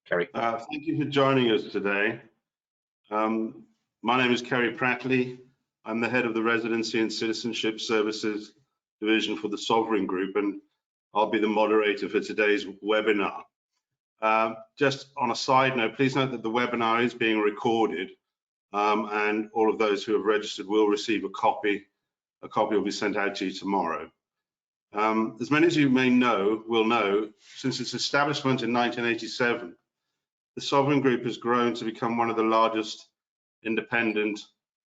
Kerry. Thank you for joining us today. My name is Kerry Prattley. I'm the head of the Residency and Citizenship Services Division for the Sovereign Group, and I'll be the moderator for today's webinar. Just on a side note, please note that the webinar is being recorded, and all of those who have registered will receive a copy. A copy will be sent out to you tomorrow. As many of you will know, since its establishment in 1987, the Sovereign Group has grown to become one of the largest independent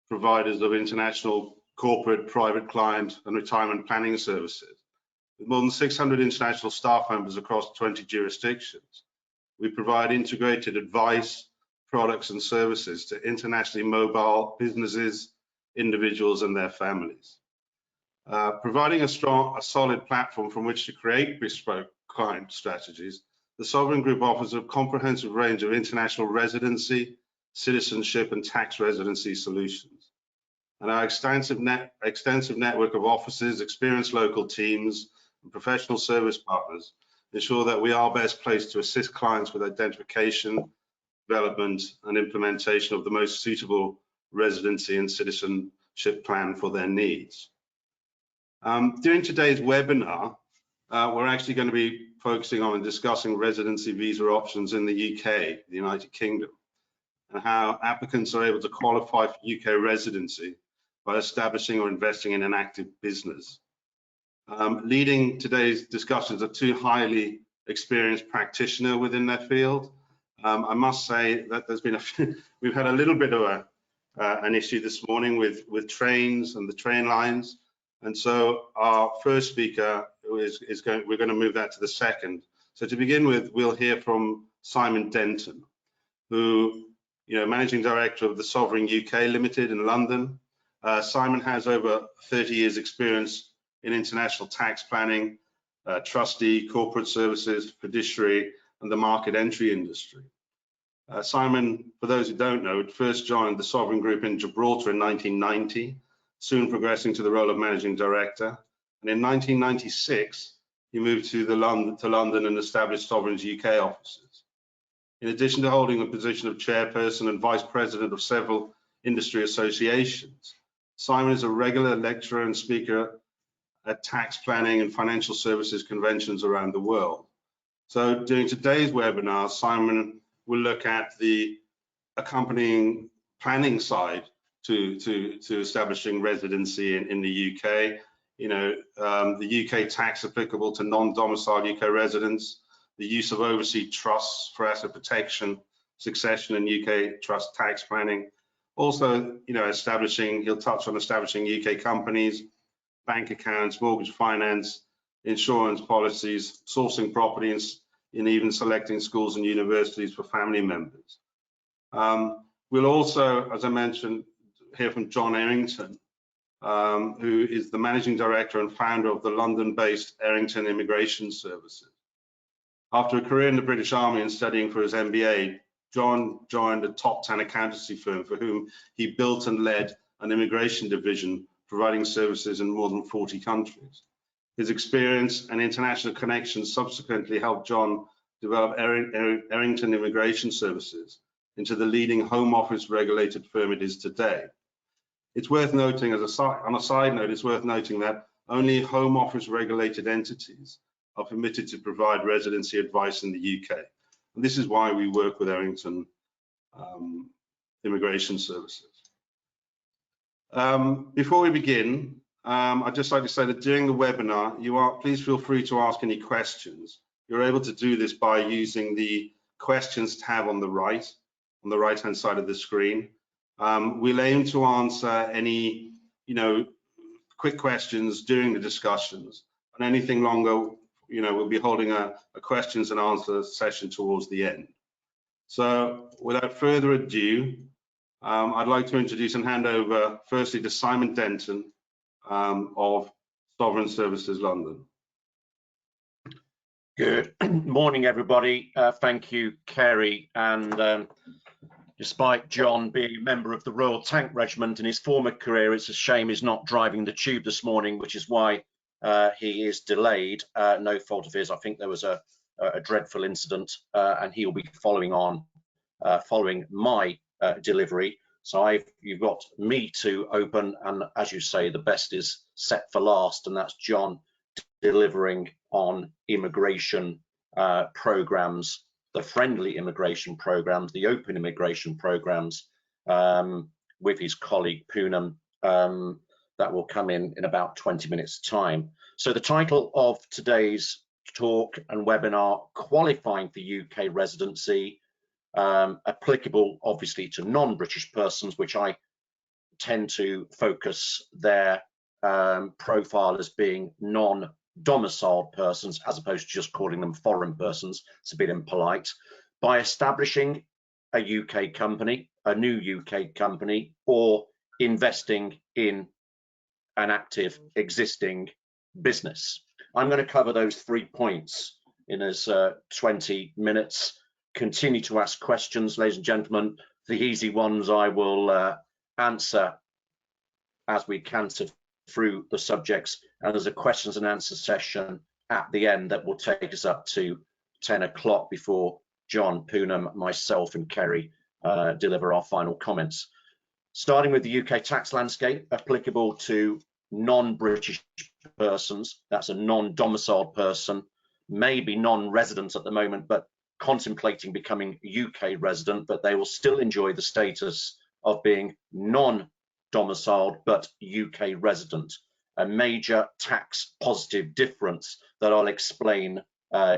providers of international corporate, private client and retirement planning services. With more than 600 international staff members across 20 jurisdictions, we provide integrated advice, products and services to internationally mobile businesses, individuals and their families. Providing a solid platform from which to create bespoke client strategies, the Sovereign Group offers a comprehensive range of international residency, citizenship and tax residency solutions. And our extensive network of offices, experienced local teams and professional service partners ensure that we are best placed to assist clients with identification, development and implementation of the most suitable residency and citizenship plan for their needs. During today's webinar, we're actually going to be focusing on and discussing residency visa options in the UK, the United Kingdom, and how applicants are able to qualify for UK residency by establishing or investing in an active business. Leading today's discussions are two highly experienced practitioners within their field. I must say that there's been we've had a little bit of an issue this morning with trains and the train lines. And so our first speaker we're going to move that to the second. So to begin with, we'll hear from Simon Denton, who, Managing Director of the Sovereign UK Limited in London. Simon has over 30 years experience in international tax planning, trustee, corporate services, fiduciary, and the market entry industry. Simon, for those who don't know, first joined the Sovereign Group in Gibraltar in 1990, soon progressing to the role of Managing Director. And in 1996, he moved to London and established Sovereign's UK offices. In addition to holding the position of chairperson and vice president of several industry associations, Simon is a regular lecturer and speaker at tax planning and financial services conventions around the world. So during today's webinar, Simon will look at the accompanying planning side to establishing residency in the UK. The UK tax applicable to non-domiciled UK residents, the use of overseas trusts for asset protection, succession and UK trust tax planning. Also, he'll touch on establishing UK companies, bank accounts, mortgage finance, insurance policies, sourcing property, and even selecting schools and universities for family members. We'll also, as I mentioned, hear from John Errington, who is the Managing Director and founder of the London-based Errington Immigration Services. After a career in the British Army and studying for his MBA, John joined a top 10 accountancy firm for whom he built and led an immigration division, providing services in more than 40 countries. His experience and international connections subsequently helped John develop Errington Immigration Services into the leading Home Office regulated firm it is today. It's worth noting, on a side note, it's worth noting that only Home Office regulated entities are permitted to provide residency advice in the UK. And this is why we work with Errington Immigration Services. Before we begin, I'd just like to say that during the webinar, please feel free to ask any questions. You're able to do this by using the questions tab on the right-hand side of the screen. We'll aim to answer any, quick questions during the discussions, and anything longer, we'll be holding a questions and answer session towards the end. So without further ado, I'd like to introduce and hand over firstly to Simon Denton of Sovereign Services London. Good morning, everybody. Thank you, Kerry. And despite John being a member of the Royal Tank Regiment in his former career, it's a shame he's not driving the tube this morning, which is why he is delayed. No fault of his. I think there was a a dreadful incident, and he'll be following on, following my delivery. So you've got me to open, and as you say, the best is set for last, and that's John delivering on immigration programs, the friendly immigration programs, the open immigration programs, with his colleague Poonam. That will come in about 20 minutes time. So the title of today's talk and webinar, qualifying for UK residency, applicable obviously to non-British persons, which I tend to focus their profile as being non-domiciled persons, as opposed to just calling them foreign persons. It's a bit impolite. By establishing a UK company, a new UK company, or investing in an active existing business. I'm going to cover those 3 points in as 20 minutes. Continue to ask questions, ladies and gentlemen. The easy ones I will answer as we canter through the subjects, and there's a questions and answer session at the end that will take us up to 10 o'clock before John, Poonam, myself and Kerry deliver our final comments. Starting with the UK tax landscape applicable to non-British persons, that's a non-domiciled person, maybe non-resident at the moment, but contemplating becoming UK resident, but they will still enjoy the status of being non-domiciled but UK resident, a major tax positive difference that I'll explain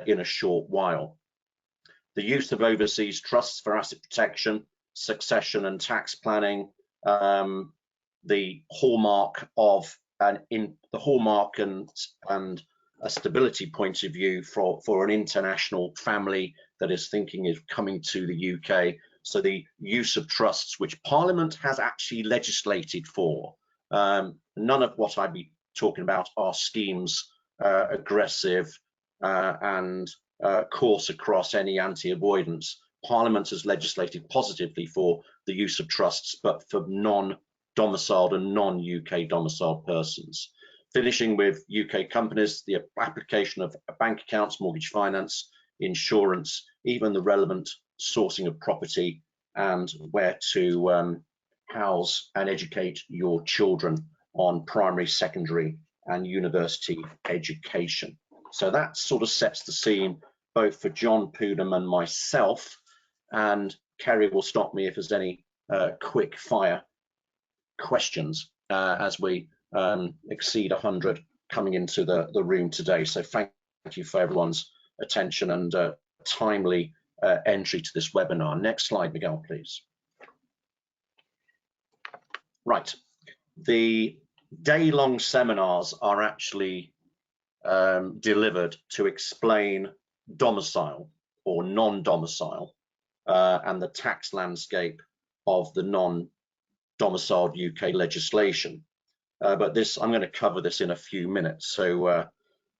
in a short while. The use of overseas trusts for asset protection, succession and tax planning, the hallmark of and a stability point of view for an international family that is thinking of coming to the UK. So the use of trusts, which Parliament has actually legislated for. None of what I'd be talking about are schemes aggressive and course across any anti-avoidance. Parliament has legislated positively for the use of trusts, but for non-domiciled and non-UK domiciled persons. Finishing with UK companies, the application of bank accounts, mortgage finance, insurance, even the relevant sourcing of property, and where to house and educate your children on primary, secondary and university education. So that sort of sets the scene both for John, Poonam and myself, and Kerry will stop me if there's any quick fire questions as we exceed 100 coming into the room today. So thank you for everyone's attention and timely entry to this webinar. Next slide, Miguel, please. Right, the day-long seminars are actually delivered to explain domicile or non-domicile and the tax landscape of the non-domiciled UK legislation. But this, I'm going to cover this in a few minutes. So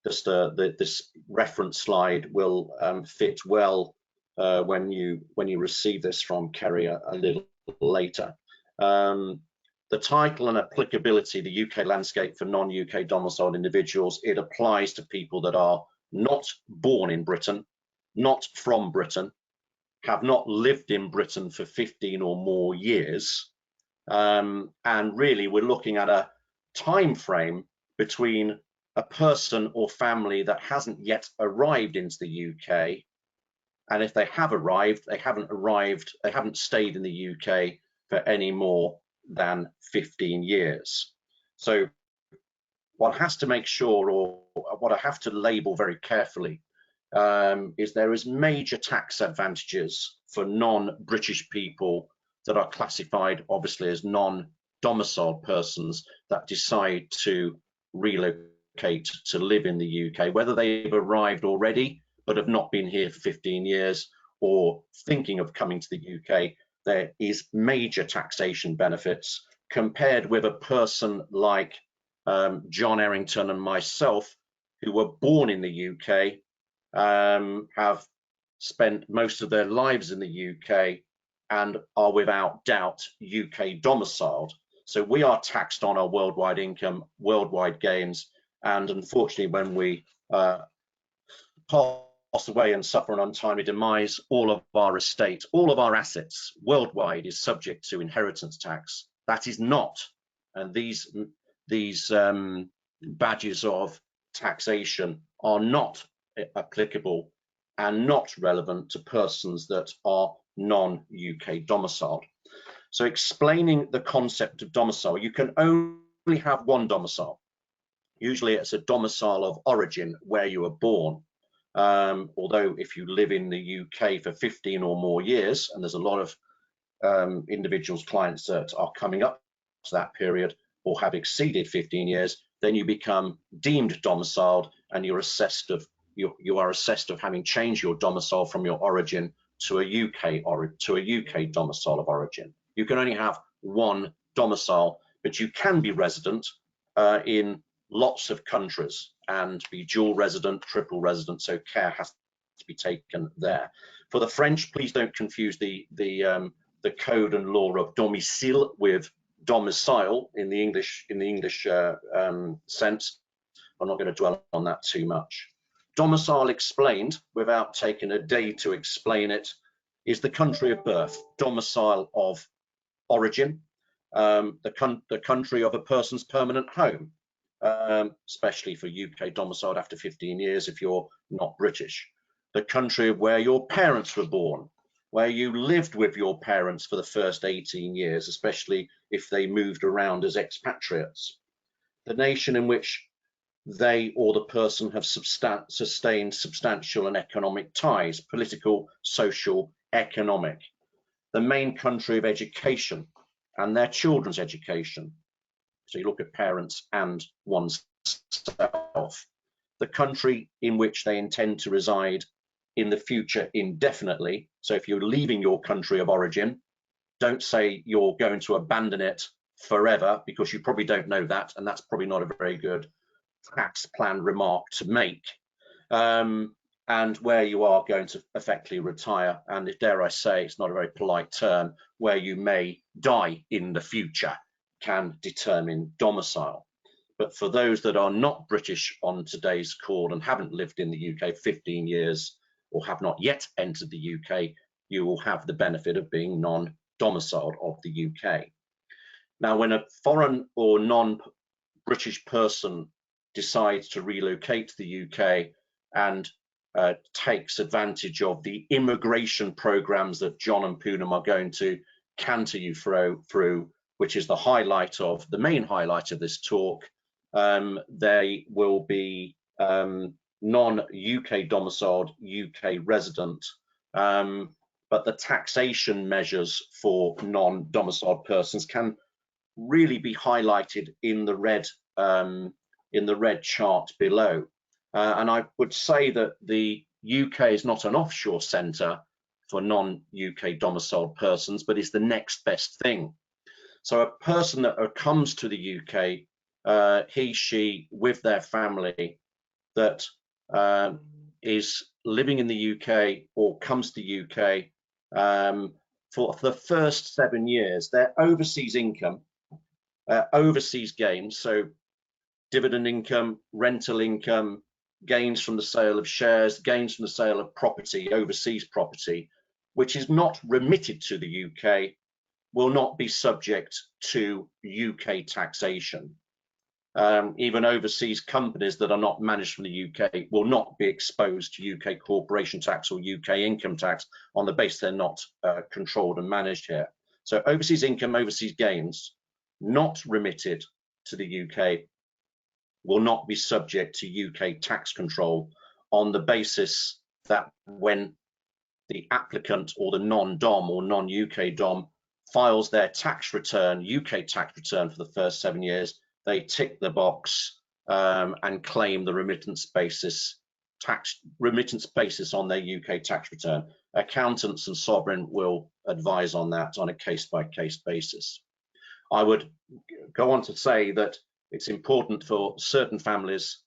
just this reference slide will fit well when you receive this from Kerry a little later. The title and applicability, the UK landscape for non-UK domiciled individuals, it applies to people that are not born in Britain, not from Britain, have not lived in Britain for 15 or more years, and really we're looking at a time frame between a person or family that hasn't yet arrived into the UK, and if they have arrived, they haven't stayed in the UK for any more than 15 years. So what has to make sure, or what I have to label very carefully, is there is major tax advantages for non-British people that are classified obviously as non-domiciled persons that decide to relocate to live in the UK, whether they've arrived already but have not been here for 15 years or thinking of coming to the UK. There is major taxation benefits compared with a person like John Errington and myself, who were born in the UK, have spent most of their lives in the UK and are without doubt UK domiciled. So we are taxed on our worldwide income, worldwide gains, and unfortunately when we pass away and suffer an untimely demise, all of our estate, all of our assets worldwide is subject to inheritance tax. That is not, and these badges of taxation are not applicable and not relevant to persons that are non-UK domiciled. So explaining the concept of domicile, you can only have one domicile. Usually it's a domicile of origin where you were born. Although if you live in the UK for 15 or more years, and there's a lot of individuals, clients that are coming up to that period or have exceeded 15 years, then you become deemed domiciled and you're assessed of you are assessed of having changed your domicile from your origin to a UK domicile of origin. You can only have one domicile, but you can be resident in lots of countries and be dual resident, triple resident, so care has to be taken there. For the French, please don't confuse the code and law of domicile with domicile in the English sense. I'm not going to dwell on that too much. Domicile explained, without taking a day to explain it, is the country of birth, domicile of origin, the country of a person's permanent home, especially for UK domiciled after 15 years if you're not British. The country of where your parents were born, where you lived with your parents for the first 18 years, especially if they moved around as expatriates. The nation in which they or the person have sustained substantial and economic ties, political, social, economic. The main country of education and their children's education. So you look at parents and oneself. The country in which they intend to reside in the future indefinitely. So if you're leaving your country of origin, don't say you're going to abandon it forever, because you probably don't know that, and that's probably not a very good tax plan remark to make. And where you are going to effectively retire, and dare I say, it's not a very polite term, where you may die in the future, can determine domicile. But for those that are not British on today's call and haven't lived in the UK 15 years or have not yet entered the UK, you will have the benefit of being non-domiciled of the UK. Now, when a foreign or non-British person decides to relocate to the UK and takes advantage of the immigration programs that John and Poonam are going to canter you through, which is the main highlight of this talk, they will be non-UK domiciled, UK resident, but the taxation measures for non-domiciled persons can really be highlighted in the red chart below. And I would say that the UK is not an offshore centre for non-UK domiciled persons, but is the next best thing. So a person that comes to the UK, he, she, with their family, that is living in the UK or comes to the UK for the first 7 years, their overseas income, overseas gains, so dividend income, rental income, gains from the sale of shares, gains from the sale of property, overseas property, which is not remitted to the UK, will not be subject to UK taxation. Even overseas companies that are not managed from the UK will not be exposed to UK corporation tax or UK income tax on the basis they're not controlled and managed here. So overseas income, overseas gains, not remitted to the UK, will not be subject to UK tax control on the basis that when the applicant or the non-dom or non-UK dom files their tax return, UK tax return for the first 7 years, they tick the box and claim the remittance basis on their UK tax return. Accountants and Sovereign will advise on that on a case-by-case basis. I would go on to say that it's important for certain families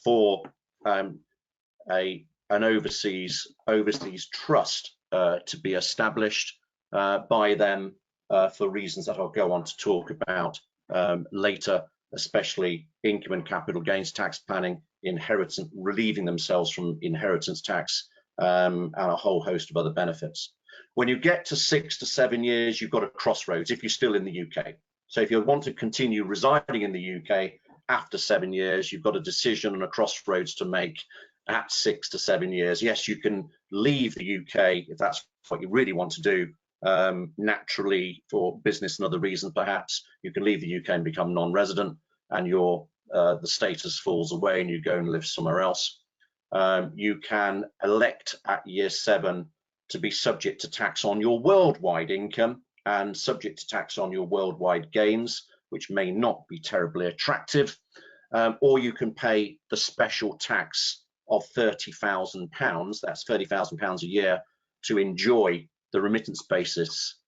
for an overseas trust to be established by them for reasons that I'll go on to talk about later, especially income and capital gains tax planning, inheritance, relieving themselves from inheritance tax, and a whole host of other benefits. When you get to 6 to 7 years, you've got a crossroads if you're still in the UK. So if you want to continue residing in the UK after 7 years, you've got a decision and a crossroads to make at 6 to 7 years. Yes, you can leave the UK if that's what you really want to do, naturally for business and other reasons. Perhaps you can leave the UK and become non-resident, and your the status falls away and you go and live somewhere else. You can elect at year 7 to be subject to tax on your worldwide income and subject to tax on your worldwide gains, which may not be terribly attractive, or you can pay the special tax of £30,000, that's £30,000 a year, to enjoy the remittance basis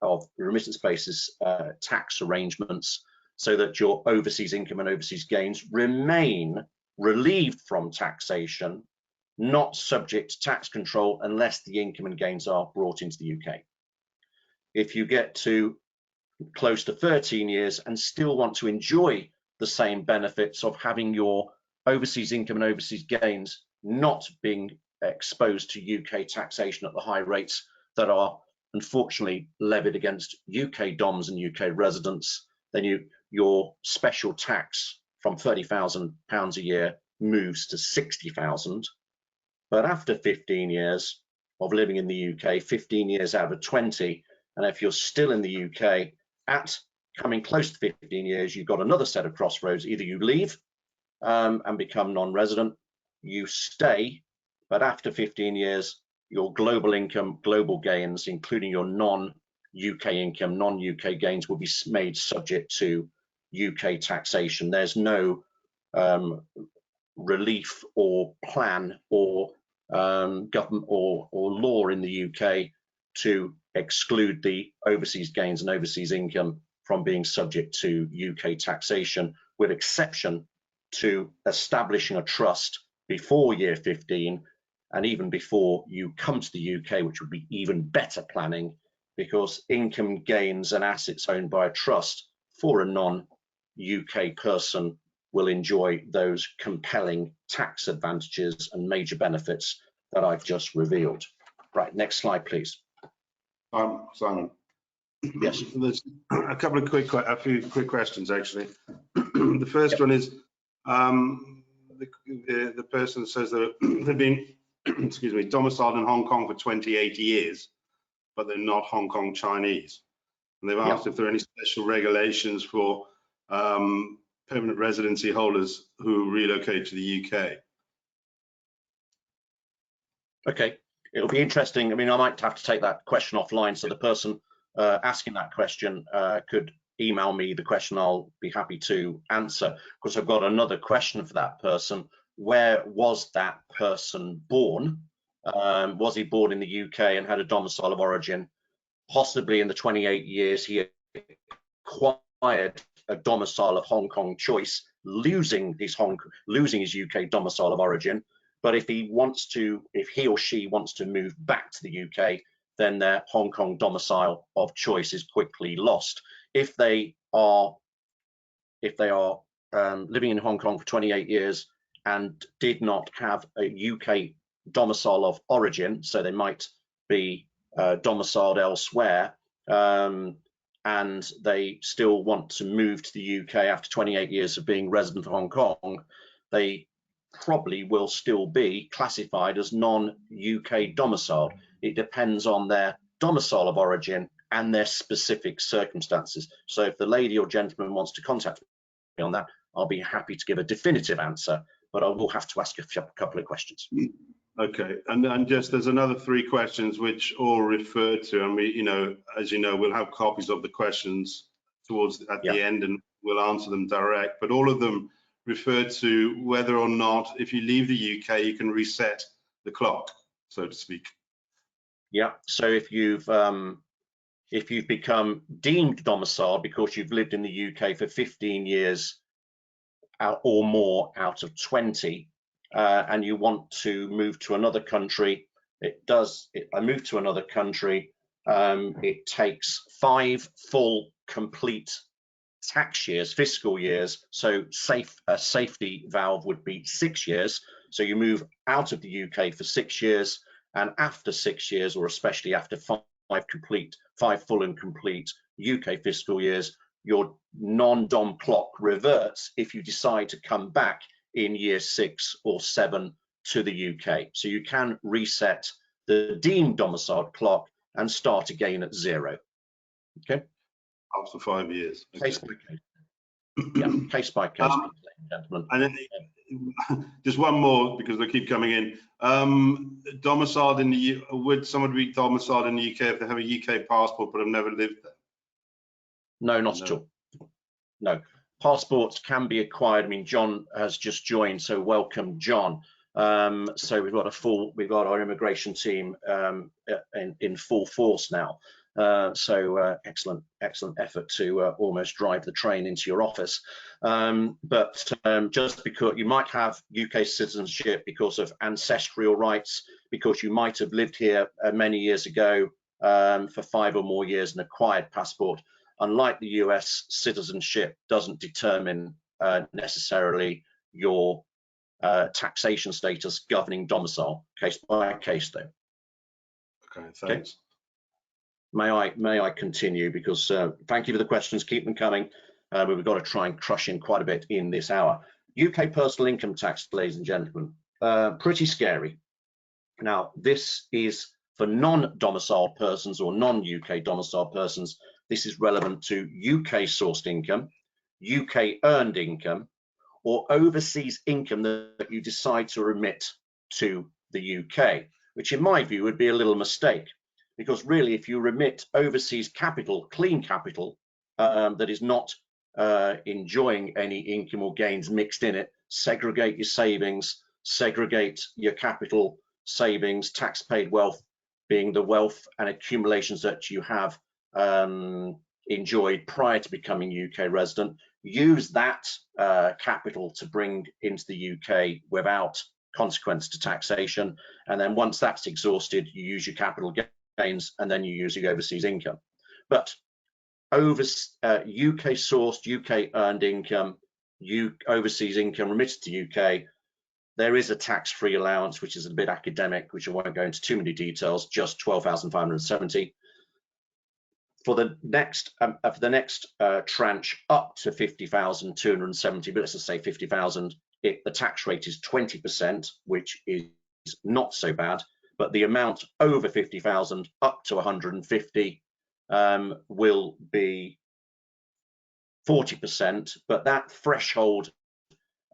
tax arrangements, so that your overseas income and overseas gains remain relieved from taxation, not subject to tax control unless the income and gains are brought into the UK. If you get to close to 13 years and still want to enjoy the same benefits of having your overseas income and overseas gains not being exposed to UK taxation at the high rates that are unfortunately levied against UK DOMs and UK residents, then your special tax from £30,000 a year moves to £60,000. But after 15 years of living in the UK, 15 years out of 20, and if you're still in the UK at coming close to 15 years, you've got another set of crossroads. Either you leave and become non-resident, you stay, but after 15 years, your global income, global gains, including your non-UK income, non-UK gains, will be made subject to UK taxation. There's no relief or plan or government or law in the UK to exclude the overseas gains and overseas income from being subject to UK taxation, with exception to establishing a trust before year 15 and even before you come to the UK, which would be even better planning, because income gains and assets owned by a trust for a non-UK person will enjoy those compelling tax advantages and major benefits that I've just revealed. Right, next slide, please. Simon. Yes. There's a few quick questions actually. The first one is the person says that they've been, excuse me, domiciled in Hong Kong for 28 years, but they're not Hong Kong Chinese. And they've asked if there are any special regulations for permanent residency holders who relocate to the UK. Okay, it'll be interesting. I mean, I might have to take that question offline, so the person asking that question could email me the question. I'll be happy to answer. Of course, I've got another question for that person. Where was that person born? Was he born in the UK and had a domicile of origin? Possibly in the 28 years he acquired a domicile of Hong Kong choice, losing his UK domicile of origin. But if he or she wants to move back to the UK, then their Hong Kong domicile of choice is quickly lost. If they are living in Hong Kong for 28 years and did not have a UK domicile of origin, so they might be domiciled elsewhere, and they still want to move to the UK after 28 years of being resident of Hong Kong, they probably will still be classified as non-UK domiciled. It depends on their domicile of origin and their specific circumstances. So if the lady or gentleman wants to contact me on that, I'll be happy to give a definitive answer, but I will have to ask a couple of questions. Okay, and just there's another 3 questions which all refer to, and we, as you know, we'll have copies of the questions at the end, and we'll answer them direct, but all of them refer to whether or not if you leave the UK you can reset the clock, so to speak. Yeah, so if you've become deemed domiciled because you've lived in the UK for 15 years or more out of 20, and you want to move to another country, I move to another country, it takes 5 full complete tax years, fiscal years. So a safety valve would be 6 years. So you move out of the UK for 6 years, and after 6 years, or especially after five full and complete UK fiscal years, your non-dom clock reverts if you decide to come back in year 6 or 7 to the UK. So you can reset the deemed domiciled clock and start again at 0. Okay. After 5 years. Okay. Case by case. Yeah, case by case, ladies and gentlemen. And then just one more, because they keep coming in. Domiciled in the would someone be domiciled in the UK if they have a UK passport but have never lived there? No, not at all. No, passports can be acquired. I mean, John has just joined, so welcome, John. So we've got our immigration team in full force now. Excellent effort to almost drive the train into your office. But just because you might have UK citizenship because of ancestral rights, because you might have lived here many years ago for 5 or more years and acquired passport, unlike the US, citizenship doesn't determine necessarily your taxation status governing domicile, case by case though. Okay, thanks. Okay. May I continue, because thank you for the questions, keep them coming, but we've got to try and crush in quite a bit in this hour. UK personal income tax, ladies and gentlemen, pretty scary. Now, this is for non-domiciled persons or non-UK domiciled persons. This is relevant to UK sourced income, UK earned income, or overseas income that you decide to remit to the UK, which in my view would be a little mistake. Because really, if you remit overseas capital, clean capital, that is not enjoying any income or gains mixed in it, segregate your savings, segregate your capital savings, tax paid wealth being the wealth and accumulations that you have enjoyed prior to becoming UK resident. Use that capital to bring into the UK without consequence to taxation. And then once that's exhausted, you use your capital gains, and then you use your overseas income. But over UK sourced, UK earned income, overseas income remitted to UK, there is a tax-free allowance, which is a bit academic, which I won't go into too many details, just 12,570. For the next tranche up to 50,270, but let's just say 50,000, the tax rate is 20%, which is not so bad. But the amount over 50,000 up to 150 will be 40%. But that threshold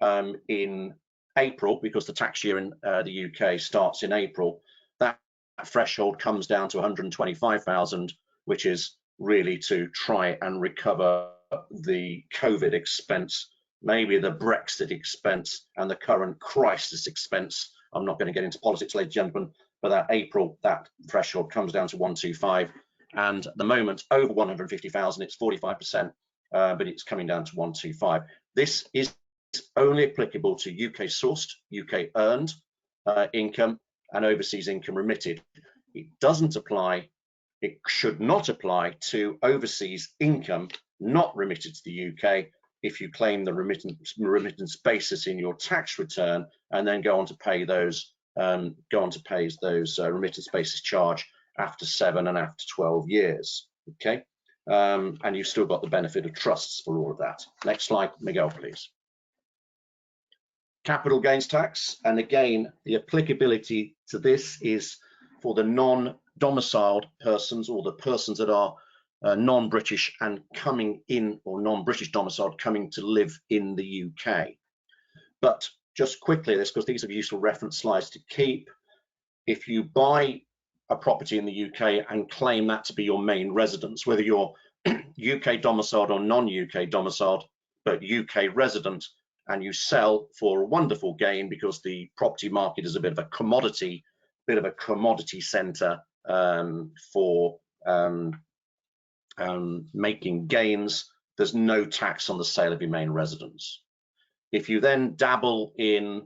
in April, because the tax year in the UK starts in April, that threshold comes down to 125,000, which is really to try and recover the COVID expense, maybe the Brexit expense, and the current crisis expense. I'm not going to get into politics, ladies and gentlemen, but that April, that threshold comes down to 125, and at the moment over 150,000, it's 45%, but it's coming down to 125. This is only applicable to UK sourced, UK earned income and overseas income remitted. It doesn't apply, it should not apply to overseas income not remitted to the UK if you claim the remittance basis in your tax return and then go on to pay those remittance basis charge after 7 and after 12 years. Okay, and you've still got the benefit of trusts for all of that. Next slide, Miguel, please. Capital gains tax, and again, the applicability to this is for the non-domiciled persons, or the persons that are non-British and coming in, or non-British domiciled coming to live in the UK. But just quickly, this, because these are useful reference slides to keep. If you buy a property in the UK and claim that to be your main residence, whether you're UK domiciled or non-UK domiciled, but UK resident, and you sell for a wonderful gain because the property market is a bit of a commodity center for making gains, there's no tax on the sale of your main residence. If you then dabble in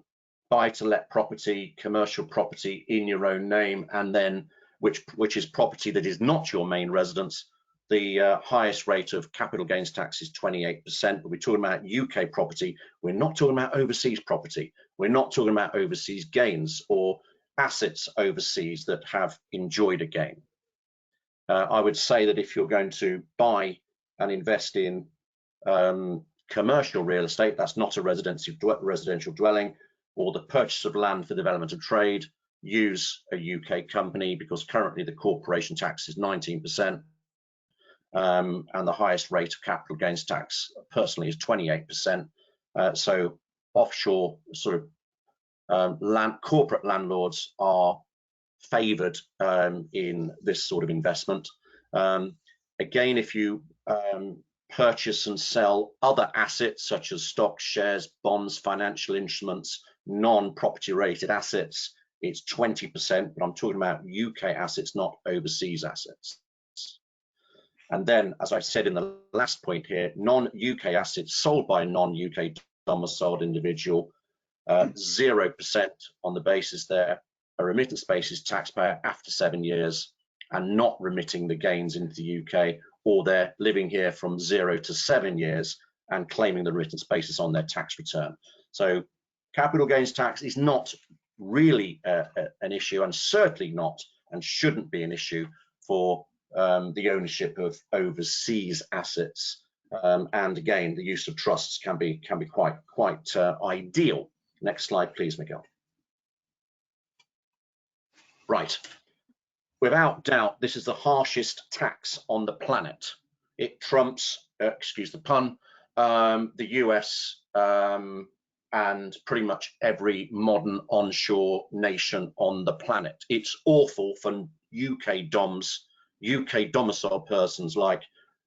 buy-to-let property, commercial property in your own name, and then which is property that is not your main residence, The highest rate of capital gains tax is 28%, but we're talking about UK property. We're not talking about overseas property. We're not talking about overseas gains or assets overseas that have enjoyed a gain. I would say that if you're going to buy and invest in commercial real estate, that's not a residential dwelling, or the purchase of land for development of trade, use a UK company, because currently the corporation tax is 19%. And the highest rate of capital gains tax personally is 28%. So offshore sort of corporate landlords are favoured in this sort of investment. Again, if you purchase and sell other assets such as stocks, shares, bonds, financial instruments, non-property related assets, it's 20%, but I'm talking about UK assets, not overseas assets. And then, as I said in the last point here, non-UK assets sold by a non-UK domiciled individual, 0% on the basis they're a remittance basis taxpayer after 7 years and not remitting the gains into the UK, or they're living here from 0 to 7 years and claiming the remittance basis on their tax return. So capital gains tax is not really an issue, and certainly not and shouldn't be an issue for the ownership of overseas assets, and again, the use of trusts can be quite ideal. Next slide, please, Miguel. Right, without doubt, this is the harshest tax on the planet. It trumps, excuse the pun, the US and pretty much every modern onshore nation on the planet. It's awful for UK domiciled persons like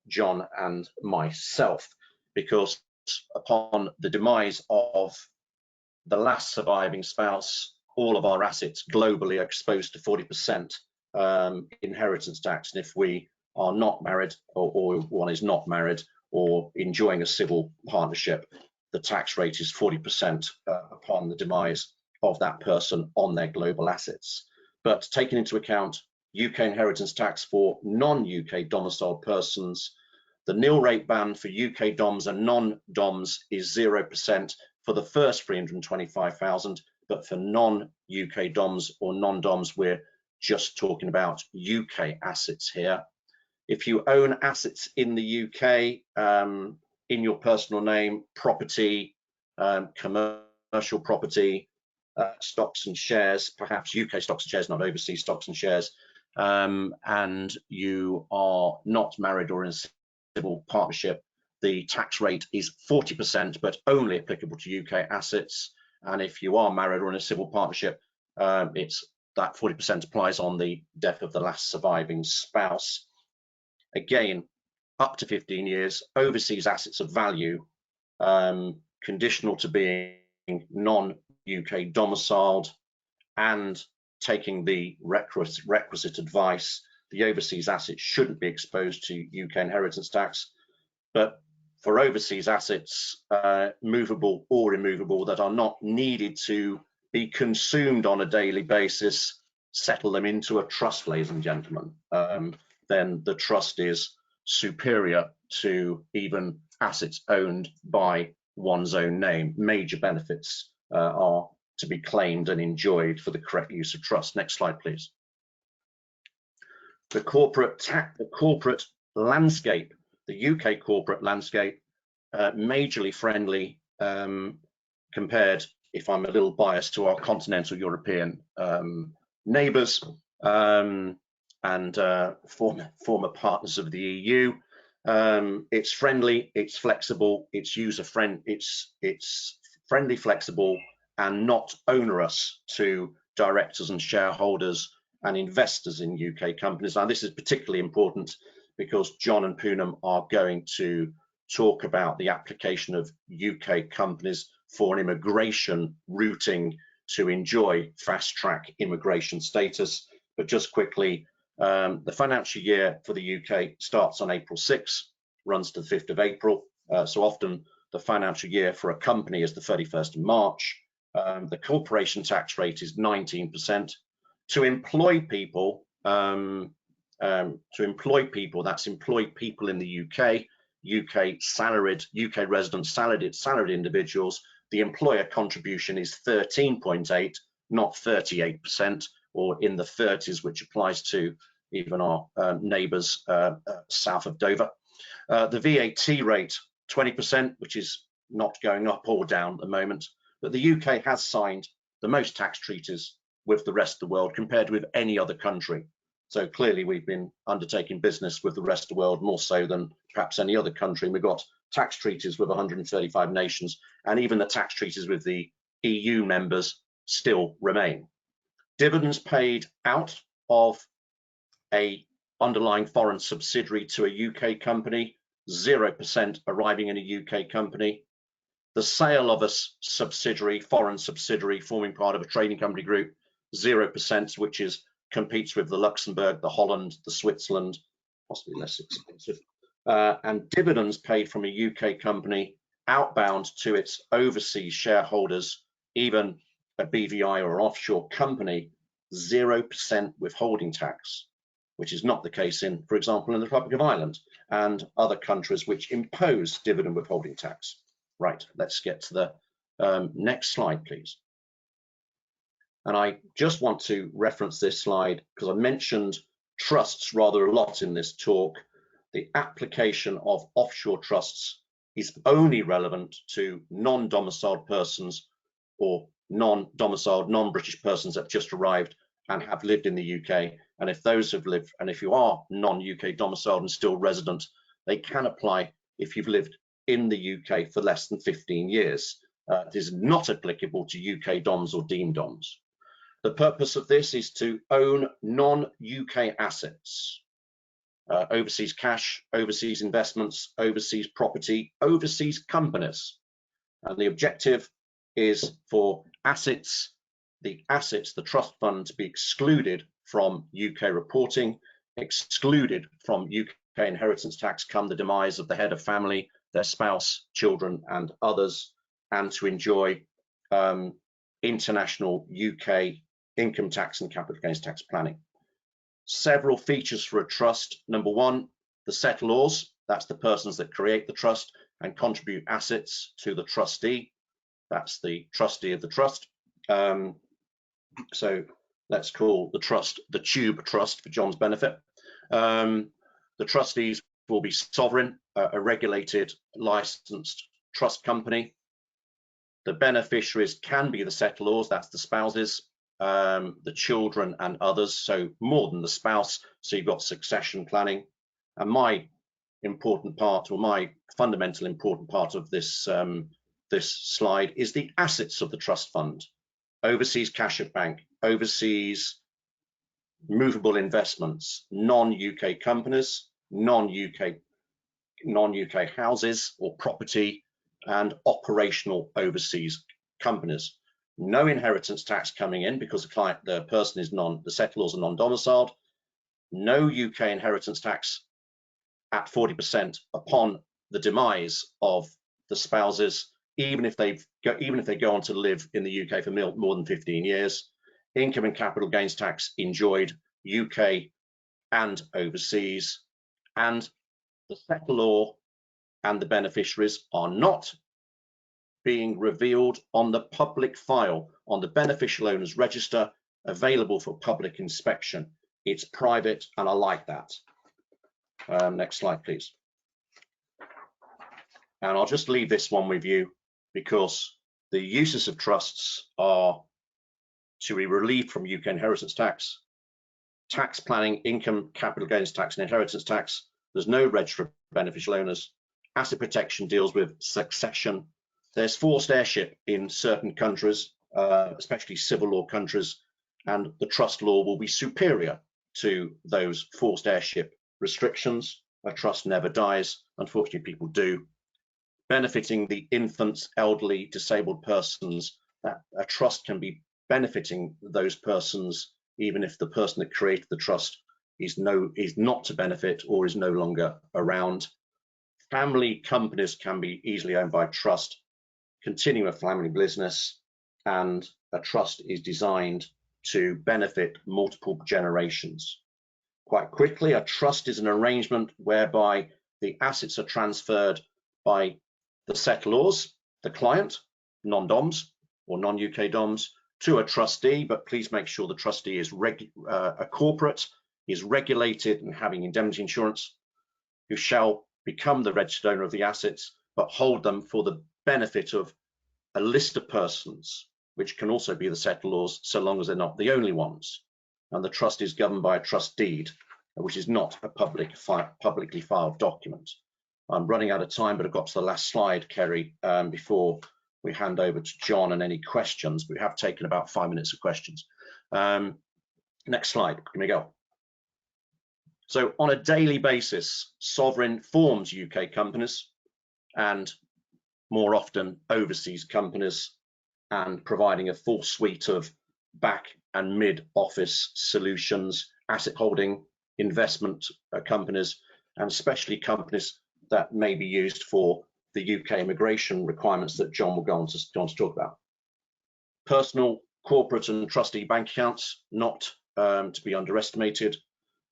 John and myself, because upon the demise of the last surviving spouse, all of our assets globally are exposed to 40% inheritance tax. And if we are not married, or one is not married or enjoying a civil partnership, the tax rate is 40% upon the demise of that person on their global assets. But taking into account UK inheritance tax for non-UK domiciled persons, the nil rate ban for UK DOMs and non-DOMs is 0% for the first 325,000, but for non-UK DOMs or non-DOMs, we're just talking about UK assets here. If you own assets in the UK in your personal name, property, commercial property, stocks and shares, perhaps UK stocks and shares, not overseas stocks and shares, and you are not married or in a civil partnership, the tax rate is 40%, but only applicable to UK assets. And if you are married or in a civil partnership, it's that 40% applies on the death of the last surviving spouse. Again, up to 15 years, overseas assets of value, conditional to being non-UK domiciled and taking the requisite advice, the overseas assets shouldn't be exposed to UK inheritance tax. But for overseas assets, movable or immovable, that are not needed to be consumed on a daily basis, settle them into a trust, ladies and gentlemen. Then the trust is superior to even assets owned by one's own name. Major benefits are to be claimed and enjoyed for the correct use of trust. Next slide, please. The corporate landscape, the UK corporate landscape, majorly friendly compared, if I'm a little biased, to our continental European neighbours and former partners of the EU. It's friendly, it's flexible, it's it's friendly, flexible, and not onerous to directors and shareholders and investors in UK companies. Now, this is particularly important because John and Poonam are going to talk about the application of UK companies for an immigration routing to enjoy fast-track immigration status. But just quickly, the financial year for the UK starts on April 6, runs to the 5th of April. So often the financial year for a company is the 31st of March. The corporation tax rate is 19%. To employ people, to employ people, that's employ people in the UK, UK resident salaried individuals, the employer contribution is 13.8, not 38%, or in the 30s, which applies to even our neighbours south of Dover. The VAT rate, 20%, which is not going up or down at the moment, but the UK has signed the most tax treaties with the rest of the world compared with any other country. So clearly we've been undertaking business with the rest of the world more so than perhaps any other country. We've got tax treaties with 135 nations, and even the tax treaties with the EU members still remain. Dividends paid out of a underlying foreign subsidiary to a UK company, 0% arriving in a UK company. The sale of a subsidiary, foreign subsidiary forming part of a trading company group, 0%, which is competes with the Luxembourg, the Holland, the Switzerland, possibly less expensive. And dividends paid from a UK company outbound to its overseas shareholders, even a BVI or offshore company, 0% withholding tax, which is not the case in, for example, in the Republic of Ireland and other countries which impose dividend withholding tax. Right, let's get to the next slide, please. And I just want to reference this slide because I mentioned trusts rather a lot in this talk. The application of offshore trusts is only relevant to non-domiciled persons or non-domiciled, non-British persons that have just arrived and have lived in the UK. And if those have lived, and if you are non-UK domiciled and still resident, they can apply if you've lived in the UK for less than 15 years. It is not applicable to UK DOMs or deemed DOMs. The purpose of this is to own non-UK assets, overseas cash, overseas investments, overseas property, overseas companies. And the objective is for the trust fund to be excluded from UK reporting, excluded from UK inheritance tax come the demise of the head of family, their spouse, children, and others, and to enjoy international UK income tax and capital gains tax planning. Several features for a trust. Number one, the settlors, that's the persons that create the trust and contribute assets to the trustee. That's the trustee of the trust. So let's call the trust the Tube Trust for John's benefit. The trustees will be sovereign, a regulated, licensed trust company. The beneficiaries can be the settlors, that's the spouses, the children and others, so more than the spouse, so you've got succession planning. And my important part, or my fundamental important part of this this slide is the assets of the trust fund. Overseas cash at bank, overseas movable investments, non-UK companies, non-UK houses or property, and operational overseas companies. No inheritance tax coming in because the person is the settlors are non-domiciled. No UK inheritance tax at 40% upon the demise of the spouses, even if they go on to live in the UK for more than 15 years. Income and capital gains tax enjoyed UK and overseas, and the settlor and the beneficiaries are not being revealed on the public file on the beneficial owners register available for public inspection. It's private, and I like that. Next slide, please. And I'll just leave this one with you because the uses of trusts are to be relieved from UK inheritance tax, tax planning, income, capital gains tax, and inheritance tax. There's no register of beneficial owners. Asset protection deals with succession. There's forced heirship in certain countries, especially civil law countries, and the trust law will be superior to those forced heirship restrictions. A trust never dies. Unfortunately, people do. Benefiting the infants, elderly, disabled persons, that a trust can be benefiting those persons even if the person that created the trust is not to benefit or is no longer around. Family companies can be easily owned by a trust, continue a family business, and a trust is designed to benefit multiple generations. quite quickly. A trust is an arrangement whereby the assets are transferred by the settlors, the client, non-DOMs or non-UK DOMs, to a trustee, but please make sure the trustee is a corporate, is regulated and having indemnity insurance, who shall become the registered owner of the assets, but hold them for the benefit of a list of persons, which can also be the settlors, so long as they're not the only ones. And the trust is governed by a trust deed, which is not a publicly filed document. I'm running out of time, but I've got to the last slide, Kerry, before we hand over to John and any questions. We have taken about 5 minutes of questions. Next slide, can we go? So on a daily basis, Sovereign forms UK companies and more often overseas companies, and providing a full suite of back and mid office solutions, asset holding, investment companies, and especially companies that may be used for the UK immigration requirements that John will go on to talk about. Personal, corporate and trustee bank accounts, not to be underestimated.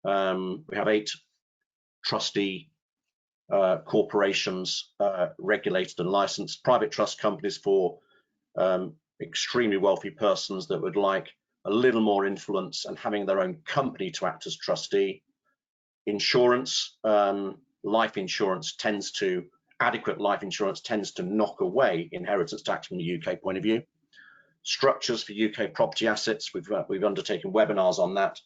We have 8 trustee corporations regulated and licensed, private trust companies for extremely wealthy persons that would like a little more influence and having their own company to act as trustee. Insurance, life insurance tends to, adequate life insurance tends to knock away inheritance tax from the UK point of view. Structures for UK property assets, we've undertaken webinars on that.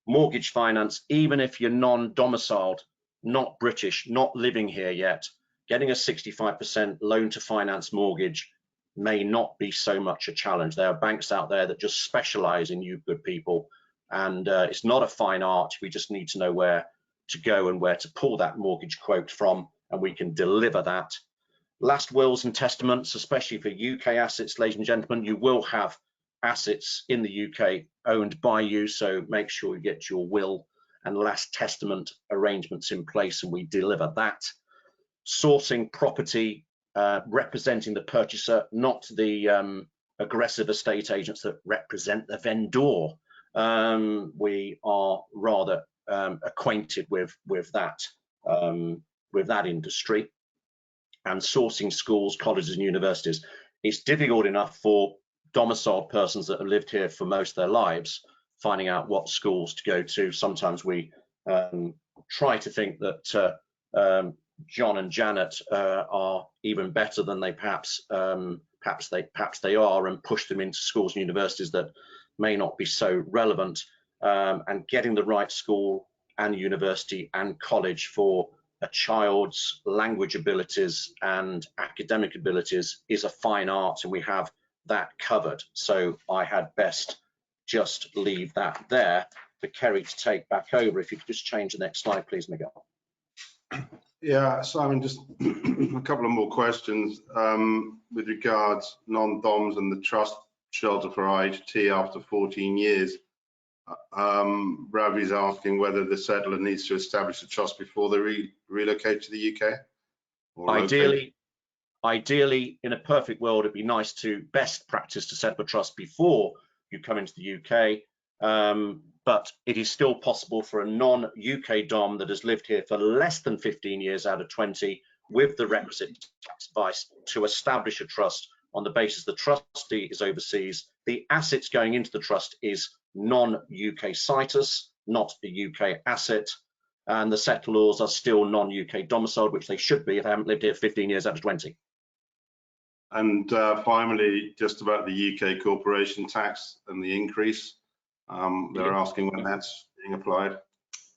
Mortgage finance, even if you're non-domiciled, not British, not living here yet, getting a 65% loan to finance mortgage may not be so much a challenge. There are banks out there that just specialize in you good people, and it's not a fine art. We just need to know where to go and where to pull that mortgage quote from, and we can deliver that. Last wills and testaments, especially for UK assets, ladies and gentlemen, you will have assets in the UK owned by you, so make sure you get your will and last testament arrangements in place, and we deliver that. Sourcing property, representing the purchaser, not the aggressive estate agents that represent the vendor. We are rather acquainted with that industry. And sourcing schools, colleges and universities. It's difficult enough for domiciled persons that have lived here for most of their lives, finding out what schools to go to. Sometimes we try to think that John and Janet are even better than they perhaps they are, and push them into schools and universities that may not be so relevant. And getting the right school and university and college for a child's language abilities and academic abilities is a fine art, and we have that covered. So I had best just leave that there for Kerry to take back over. If you could just change the next slide, please, Miguel. Yeah, Simon, just a couple of more questions with regards non-DOMs and the trust shelter for IHT after 14 years. Ravi's asking whether the settler needs to establish a trust before they relocate to the UK. Ideally, in a perfect world, it'd be nice to best practice to set up a trust before you come into the UK. But it is still possible for a non-UK DOM that has lived here for less than 15 years out of 20 with the requisite tax advice to establish a trust on the basis the trustee is overseas. The assets going into the trust is non-UK situs, not a UK asset, and the settlors are still non-UK domiciled, which they should be if they haven't lived here 15 years out of 20. And finally, just about the UK corporation tax and the increase. They're asking when that's being applied.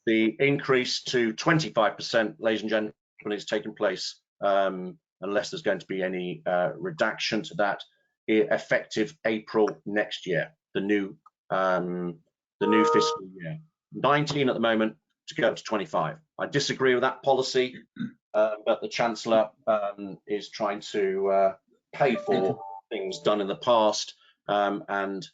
The increase to 25%, ladies and gentlemen, is taking place unless there's going to be any reduction to that, effective April next year, the new fiscal year. 19 at the moment to go up to 25. I disagree with that policy, but the Chancellor is trying to pay for things done in the past, and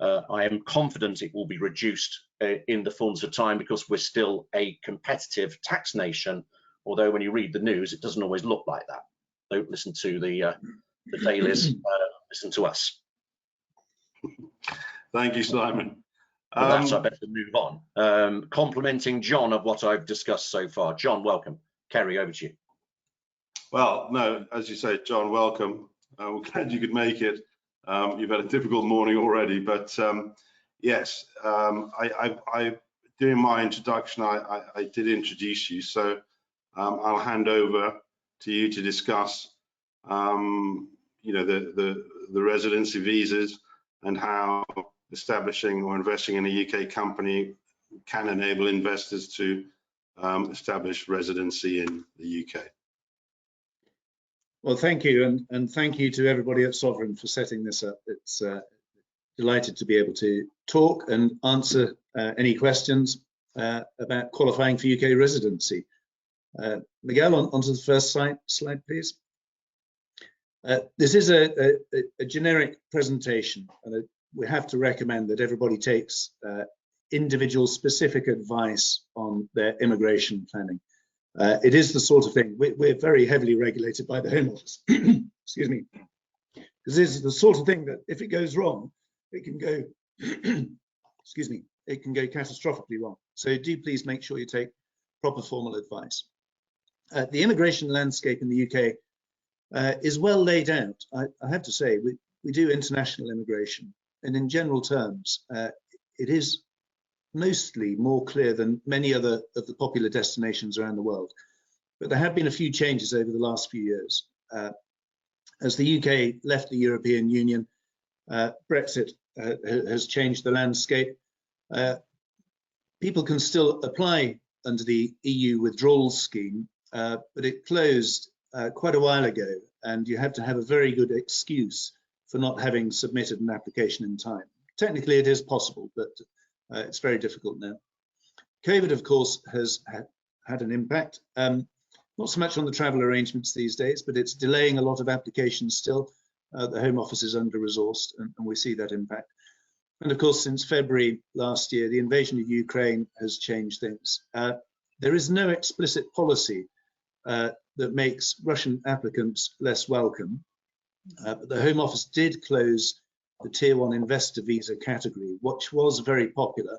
I am confident it will be reduced in the fullness of time, because we're still a competitive tax nation, although when you read the news it doesn't always look like that. Don't listen to the dailies, listen to us. Thank you, Simon. With that, I better move on. Complimenting John of what I've discussed so far. John, welcome. Kerry, over to you. Well, no, as you say, John, welcome. We're glad you could make it. You've had a difficult morning already, but yes, during my introduction, I did introduce you, so I'll hand over to you to discuss, you know, the residency visas and how establishing or investing in a UK company can enable investors to establish residency in the UK. Well, thank you, and thank you to everybody at Sovereign for setting this up. It's delighted to be able to talk and answer any questions about qualifying for UK residency. Miguel, onto the first slide, please. This is a generic presentation, and we have to recommend that everybody takes individual specific advice on their immigration planning. It is the sort of thing, we're very heavily regulated by the Home Office, excuse me, because this is the sort of thing that if it goes wrong, it can go, excuse me, it can go catastrophically wrong. So do please make sure you take proper formal advice. The immigration landscape in the UK is well laid out. I have to say, we do international immigration, and in general terms, it is mostly more clear than many other of the popular destinations around the world. But there have been a few changes over the last few years. As the UK left the European Union, Brexit has changed the landscape. People can still apply under the EU withdrawal scheme, but it closed quite a while ago, and you have to have a very good excuse for not having submitted an application in time. Technically, it is possible, but it's very difficult now. COVID, of course, has had an impact. Not so much on the travel arrangements these days, but it's delaying a lot of applications still. The Home Office is under-resourced, and we see that impact. And of course, since February last year, the invasion of Ukraine has changed things. There is no explicit policy that makes Russian applicants less welcome. But the Home Office did close the Tier 1 investor visa category, which was very popular.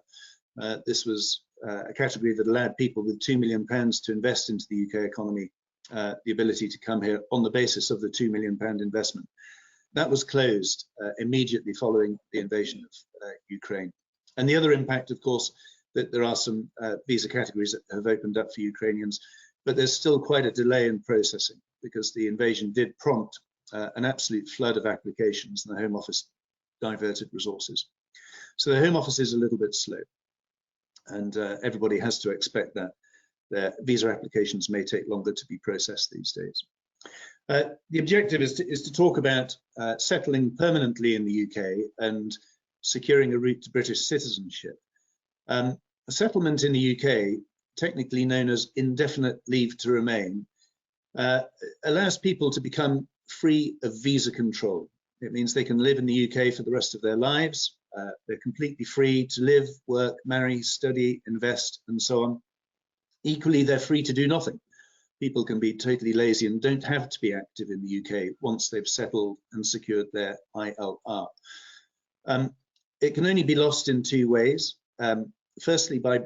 This was a category that allowed people with £2 million to invest into the UK economy, the ability to come here on the basis of the £2 million investment. That was closed immediately following the invasion of Ukraine. And the other impact, of course, that there are some visa categories that have opened up for Ukrainians, but there's still quite a delay in processing because the invasion did prompt an absolute flood of applications, and the Home Office diverted resources. So the Home Office is a little bit slow, and everybody has to expect that their visa applications may take longer to be processed these days. The objective is to talk about settling permanently in the UK and securing a route to British citizenship. A settlement in the UK, technically known as indefinite leave to remain, allows people to become free of visa control. It means they can live in the UK for the rest of their lives. They're completely free to live, work, marry, study, invest, and so on. Equally, they're free to do nothing. People can be totally lazy and don't have to be active in the UK once they've settled and secured their ILR. It can only be lost in two ways. Firstly, by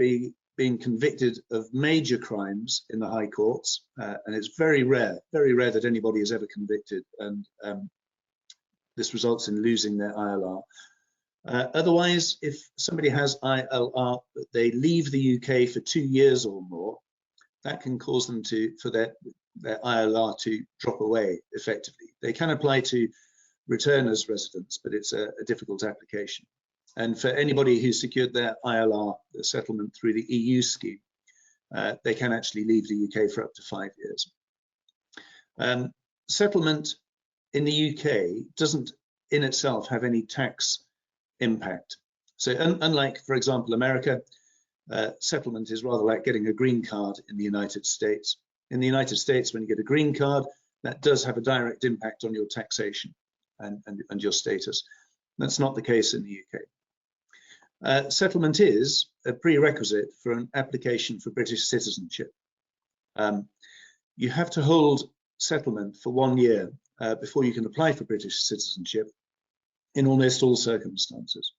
being convicted of major crimes in the high courts, and it's very rare that anybody is ever convicted, and this results in losing their ILR. Otherwise, if somebody has ILR but they leave the UK for 2 years or more, that can cause them for their ILR to drop away effectively. They can apply to return as residents, but it's a difficult application. And for anybody who secured their ILR, the settlement through the EU scheme, they can actually leave the UK for up to 5 years. Settlement in the UK doesn't in itself have any tax impact. So unlike, for example, America, settlement is rather like getting a green card in the United States. In the United States, when you get a green card, that does have a direct impact on your taxation and your status. That's not the case in the UK. Settlement is a prerequisite for an application for British citizenship. You have to hold settlement for 1 year before you can apply for British citizenship in almost all circumstances.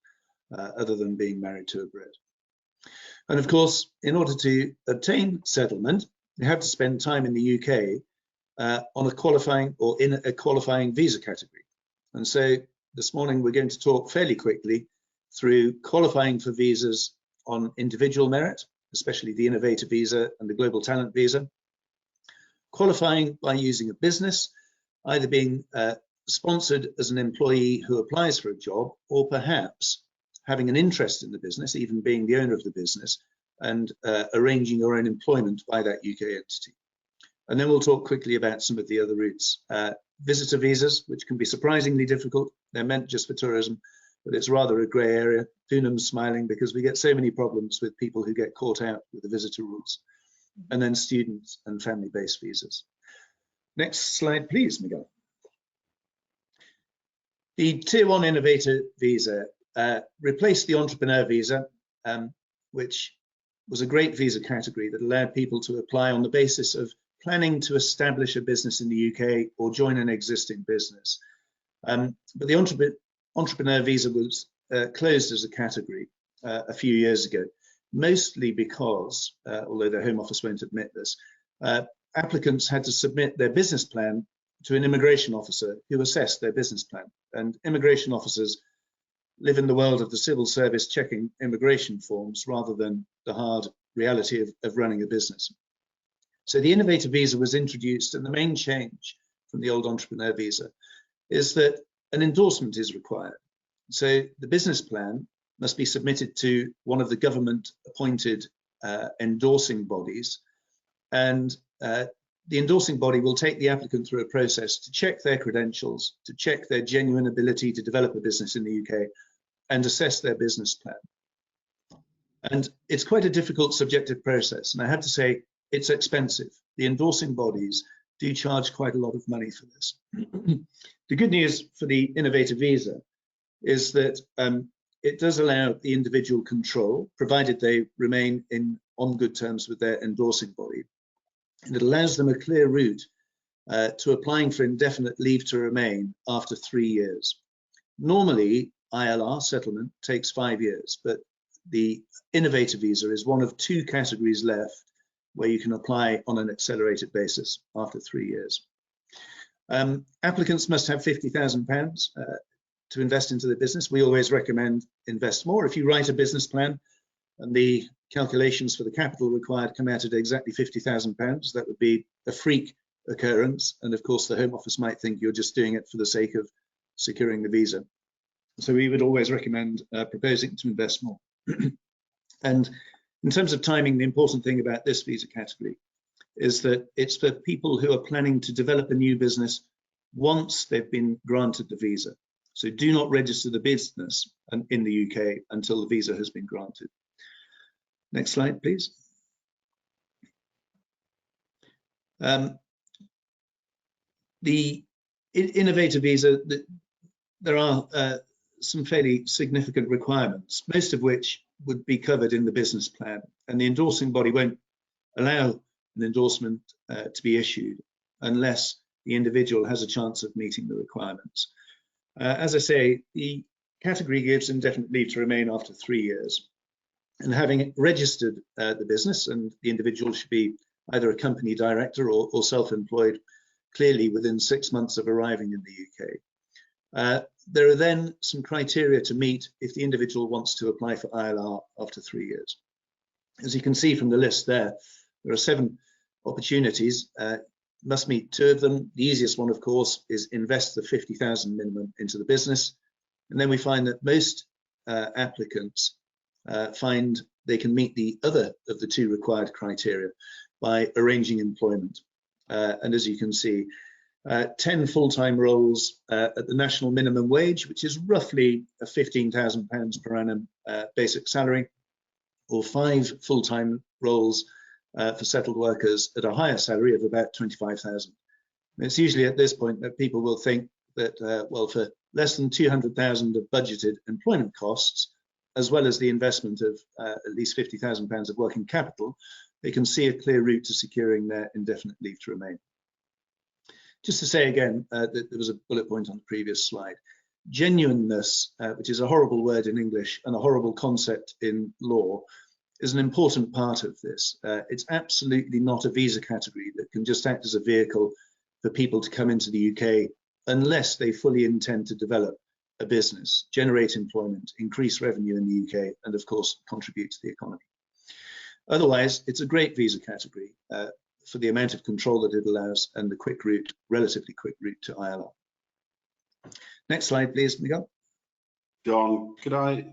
other than being married to a Brit. And of course, in order to obtain settlement, you have to spend time in the UK on a qualifying or in a qualifying visa category. And so this morning we're going to talk fairly quickly through qualifying for visas on individual merit, especially the innovator visa and the global talent visa, qualifying by using a business, either being sponsored as an employee who applies for a job, or perhaps having an interest in the business, even being the owner of the business, and arranging your own employment by that UK entity. And then we'll talk quickly about some of the other routes. Visitor visas, which can be surprisingly difficult. They're meant just for tourism, but it's rather a grey area. Poonam's smiling because we get so many problems with people who get caught out with the visitor rules. And then students and family-based visas. Next slide, please, Miguel. The Tier 1 Innovator visa replaced the entrepreneur visa, which was a great visa category that allowed people to apply on the basis of planning to establish a business in the UK or join an existing business. But the entrepreneur visa was closed as a category a few years ago, mostly because, although the Home Office won't admit this, applicants had to submit their business plan to an immigration officer who assessed their business plan. And immigration officers live in the world of the civil service checking immigration forms rather than the hard reality of running a business. So the innovator visa was introduced, and the main change from the old entrepreneur visa is that an endorsement is required. So the business plan must be submitted to one of the government appointed endorsing bodies, and the endorsing body will take the applicant through a process to check their credentials, to check their genuine ability to develop a business in the UK, and assess their business plan. And it's quite a difficult subjective process, and I have to say it's expensive. The endorsing bodies do charge quite a lot of money for this. The good news for the innovator visa is that it does allow the individual control, provided they remain on good terms with their endorsing body. And it allows them a clear route to applying for indefinite leave to remain after 3 years. Normally, ILR settlement takes 5 years, but the innovator visa is one of 2 categories left where you can apply on an accelerated basis after 3 years. Applicants must have £50,000 to invest into the business. We always recommend invest more. If you write a business plan and the calculations for the capital required come out at exactly £50,000, that would be a freak occurrence. And of course, the Home Office might think you're just doing it for the sake of securing the visa. So we would always recommend proposing to invest more. And in terms of timing, the important thing about this visa category is that it's for people who are planning to develop a new business once they've been granted the visa. So do not register the business in the UK until the visa has been granted. Next slide, please. The innovator visa, there are some fairly significant requirements, most of which would be covered in the business plan, and the endorsing body won't allow an endorsement to be issued unless the individual has a chance of meeting the requirements. As I say, the category gives indefinite leave to remain after 3 years, and having registered the business, and the individual should be either a company director or self-employed, clearly within 6 months of arriving in the UK. There are then some criteria to meet if the individual wants to apply for ILR after 3 years. As you can see from the list there are 7 opportunities. Must meet 2 of them. The easiest one, of course, is invest the 50,000 minimum into the business. And then we find that most applicants find they can meet the other of the 2 required criteria by arranging employment. And as you can see, 10 full-time roles at the national minimum wage, which is roughly a £15,000 per annum basic salary, or 5 full-time roles for settled workers at a higher salary of about 25,000. It's usually at this point that people will think that, well, for less than 200,000 of budgeted employment costs, as well as the investment of at least £50,000 of working capital, they can see a clear route to securing their indefinite leave to remain. Just to say again, that there was a bullet point on the previous slide. genuineness, which is a horrible word in English and a horrible concept in law, is an important part of this. It's absolutely not a visa category that can just act as a vehicle for people to come into the UK unless they fully intend to develop a business, generate employment, increase revenue in the UK, and of course contribute to the economy. Otherwise, it's a great visa category for the amount of control that it allows and the quick route, relatively quick route to ILR. Next slide, please, Miguel. John,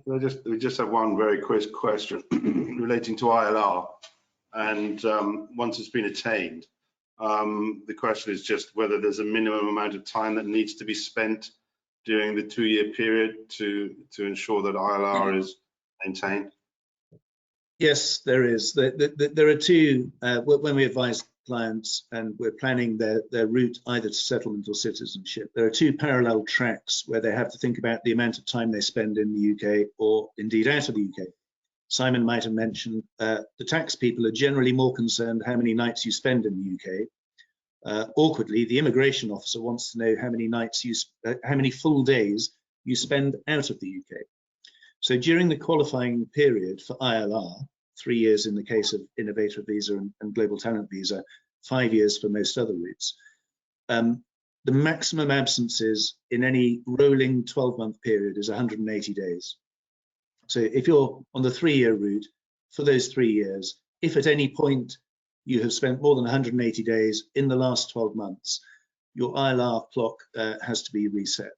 we just have one very quick question relating to ILR, and once it's been attained, the question is just whether there's a minimum amount of time that needs to be spent during the 2-year period to ensure that ILR is maintained. Yes, there is. There are two, when we advise clients and we're planning their route either to settlement or citizenship, there are two parallel tracks where they have to think about the amount of time they spend in the UK or indeed out of the UK. Simon might have mentioned the tax people are generally more concerned how many nights you spend in the UK. Awkwardly, the immigration officer wants to know how many full days you spend out of the UK. So during the qualifying period for ILR, 3 years in the case of innovator visa and global talent visa, 5 years for most other routes, the maximum absences in any rolling 12-month period is 180 days. So if you're on the 3-year route, for those 3 years, if at any point you have spent more than 180 days in the last 12 months, your ILR clock has to be reset.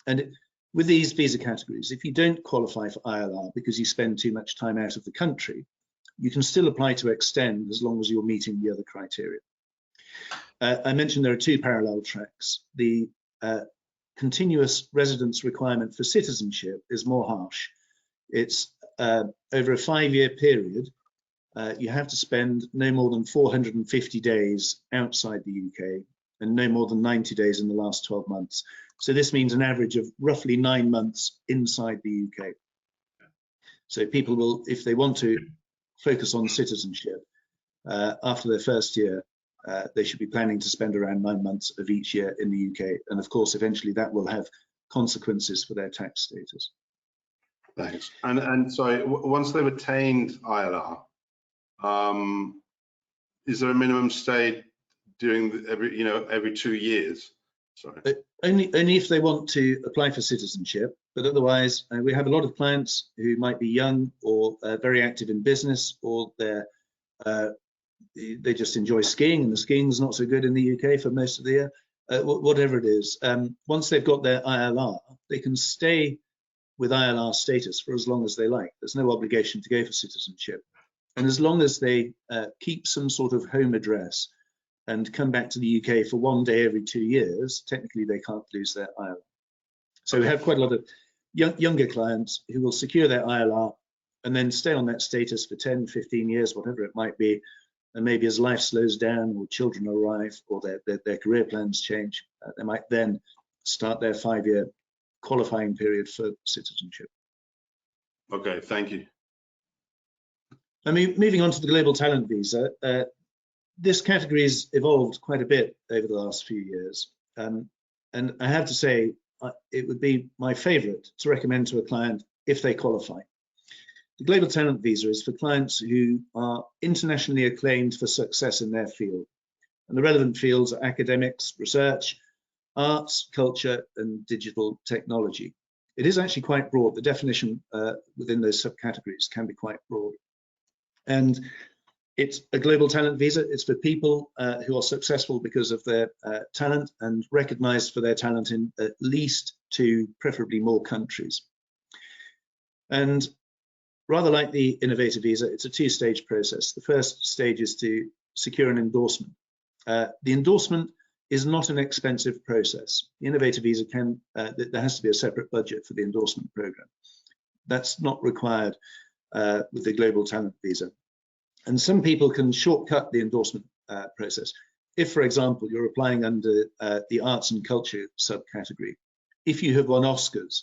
And with these visa categories, if you don't qualify for ILR because you spend too much time out of the country, you can still apply to extend as long as you're meeting the other criteria. I mentioned there are two parallel tracks. The continuous residence requirement for citizenship is more harsh. It's over a 5-year period, you have to spend no more than 450 days outside the UK and no more than 90 days in the last 12 months. So this means an average of roughly 9 months inside the UK. So people will, if they want to focus on citizenship, after their first year, they should be planning to spend around 9 months of each year in the UK. And of course, eventually that will have consequences for their tax status. Thanks. And sorry, once they've attained ILR, is there a minimum stay during every 2 years? Sorry. Only if they want to apply for citizenship, but otherwise we have a lot of clients who might be young or very active in business, or they just enjoy skiing and the skiing is not so good in the UK for most of the year. Whatever it is, once they've got their ILR, they can stay with ILR status for as long as they like. There's no obligation to go for citizenship, and as long as they keep some sort of home address and come back to the UK for 1 day every 2 years, technically they can't lose their ILR. So we have quite a lot of younger clients who will secure their ILR and then stay on that status for 10, 15 years, whatever it might be. And maybe as life slows down or children arrive or their career plans change, they might then start their 5-year qualifying period for citizenship. Okay, thank you. I mean, moving on to the global talent visa, this category has evolved quite a bit over the last few years. And I have to say, it would be my favorite to recommend to a client if they qualify. The global talent visa is for clients who are internationally acclaimed for success in their field. And the relevant fields are academics, research, arts, culture, and digital technology. It is actually quite broad. The definition within those subcategories can be quite broad. And it's a global talent visa. It's for people who are successful because of their talent and recognized for their talent in at least 2, preferably more countries. And rather like the innovator visa, it's a 2-stage process. The first stage is to secure an endorsement. The endorsement is not an expensive process. The innovator visa there has to be a separate budget for the endorsement program. That's not required with the global talent visa. And some people can shortcut the endorsement process. If, for example, you're applying under the arts and culture subcategory, if you have won Oscars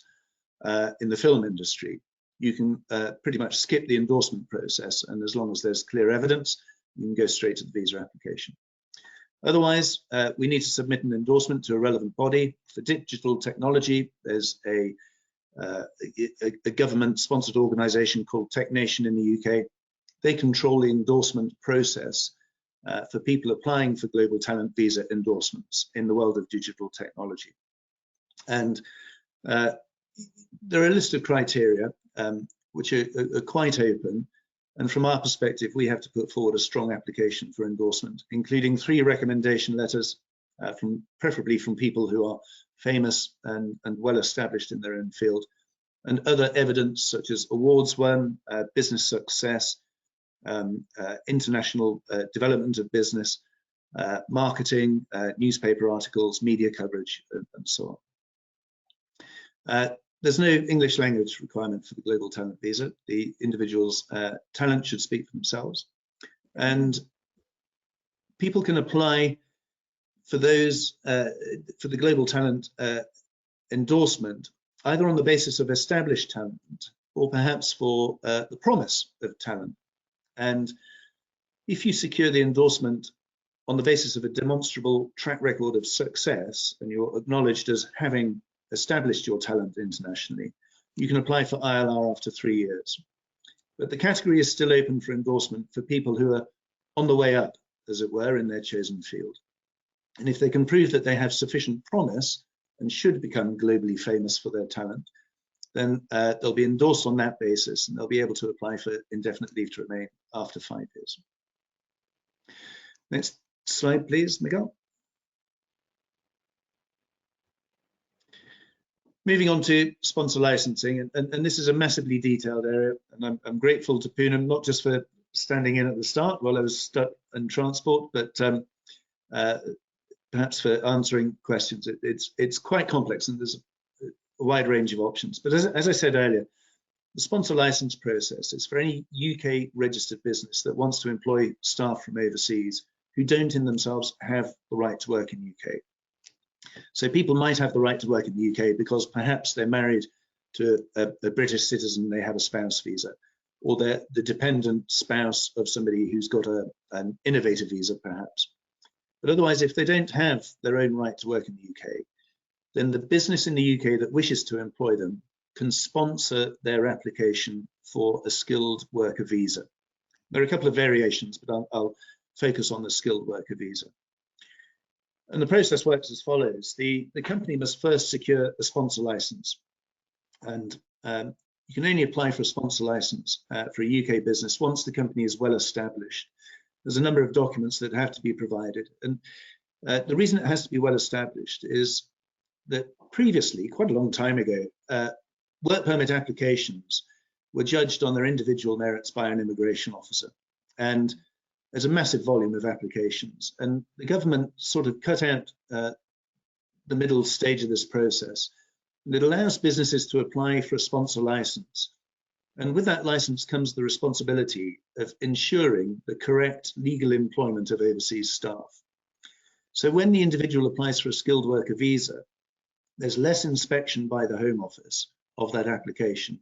in the film industry, you can pretty much skip the endorsement process, and as long as there's clear evidence, you can go straight to the visa application. Otherwise, we need to submit an endorsement to a relevant body. For digital technology, there's a government-sponsored organisation called TechNation in the UK. They control the endorsement process for people applying for global talent visa endorsements in the world of digital technology. And there are a list of criteria which are quite open. And from our perspective, we have to put forward a strong application for endorsement, including 3 recommendation letters, preferably from people who are famous and well established in their own field, and other evidence such as awards won, business success, international development of business, marketing, newspaper articles, media coverage, and so on. There's no English language requirement for the global talent visa. The individual's talent should speak for themselves. And people can apply for those, for the global talent endorsement, either on the basis of established talent or perhaps for the promise of talent. And if you secure the endorsement on the basis of a demonstrable track record of success and you're acknowledged as having established your talent internationally, you can apply for ILR after 3 years. But the category is still open for endorsement for people who are on the way up, as it were, in their chosen field. And if they can prove that they have sufficient promise and should become globally famous for their talent, then they'll be endorsed on that basis and they'll be able to apply for indefinite leave to remain after 5 years. Next slide, please, Miguel. Moving on to sponsor licensing, and this is a massively detailed area, and I'm grateful to Poonam, not just for standing in at the start while I was stuck in transport, but perhaps for answering questions. It's quite complex and there's a wide range of options. But as I said earlier, the sponsor license process is for any UK registered business that wants to employ staff from overseas who don't in themselves have the right to work in the UK. So people might have the right to work in the UK because perhaps they're married to a British citizen, they have a spouse visa, or they're the dependent spouse of somebody who's got an innovator visa perhaps. But otherwise, if they don't have their own right to work in the UK, then the business in the UK that wishes to employ them can sponsor their application for a skilled worker visa. There are a couple of variations, but I'll focus on the skilled worker visa. And the process works as follows. The company must first secure a sponsor license. And you can only apply for a sponsor license for a UK business once the company is well established. There's a number of documents that have to be provided. And the reason it has to be well established is that previously, quite a long time ago, work permit applications were judged on their individual merits by an immigration officer. And there's a massive volume of applications, and the government sort of cut out the middle stage of this process. And it allows businesses to apply for a sponsor license. And with that license comes the responsibility of ensuring the correct legal employment of overseas staff. So when the individual applies for a skilled worker visa, there's less inspection by the Home Office of that application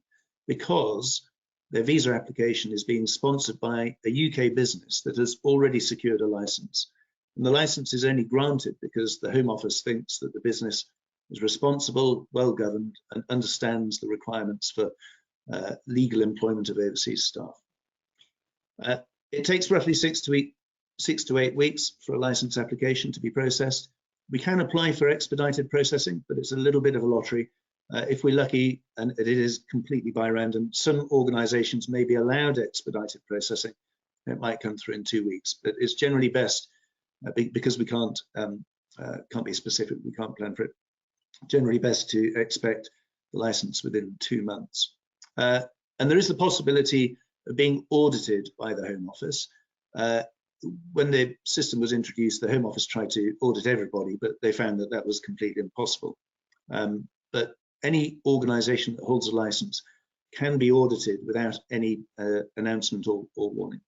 because their visa application is being sponsored by a UK business that has already secured a license. And the license is only granted because the Home Office thinks that the business is responsible, well governed, and understands the requirements for legal employment of overseas staff. It takes roughly 6 to 8 weeks for a license application to be processed. We can apply for expedited processing, but it's a little bit of a lottery. If we're lucky, and it is completely by random, some organizations may be allowed expedited processing. It might come through in 2 weeks, but it's generally best, because we can't be specific, we can't plan for it, generally best to expect the license within 2 months. And there is the possibility of being audited by the Home Office. When the system was introduced, the Home Office tried to audit everybody, but they found that that was completely impossible. But any organisation that holds a license can be audited without any announcement or warning.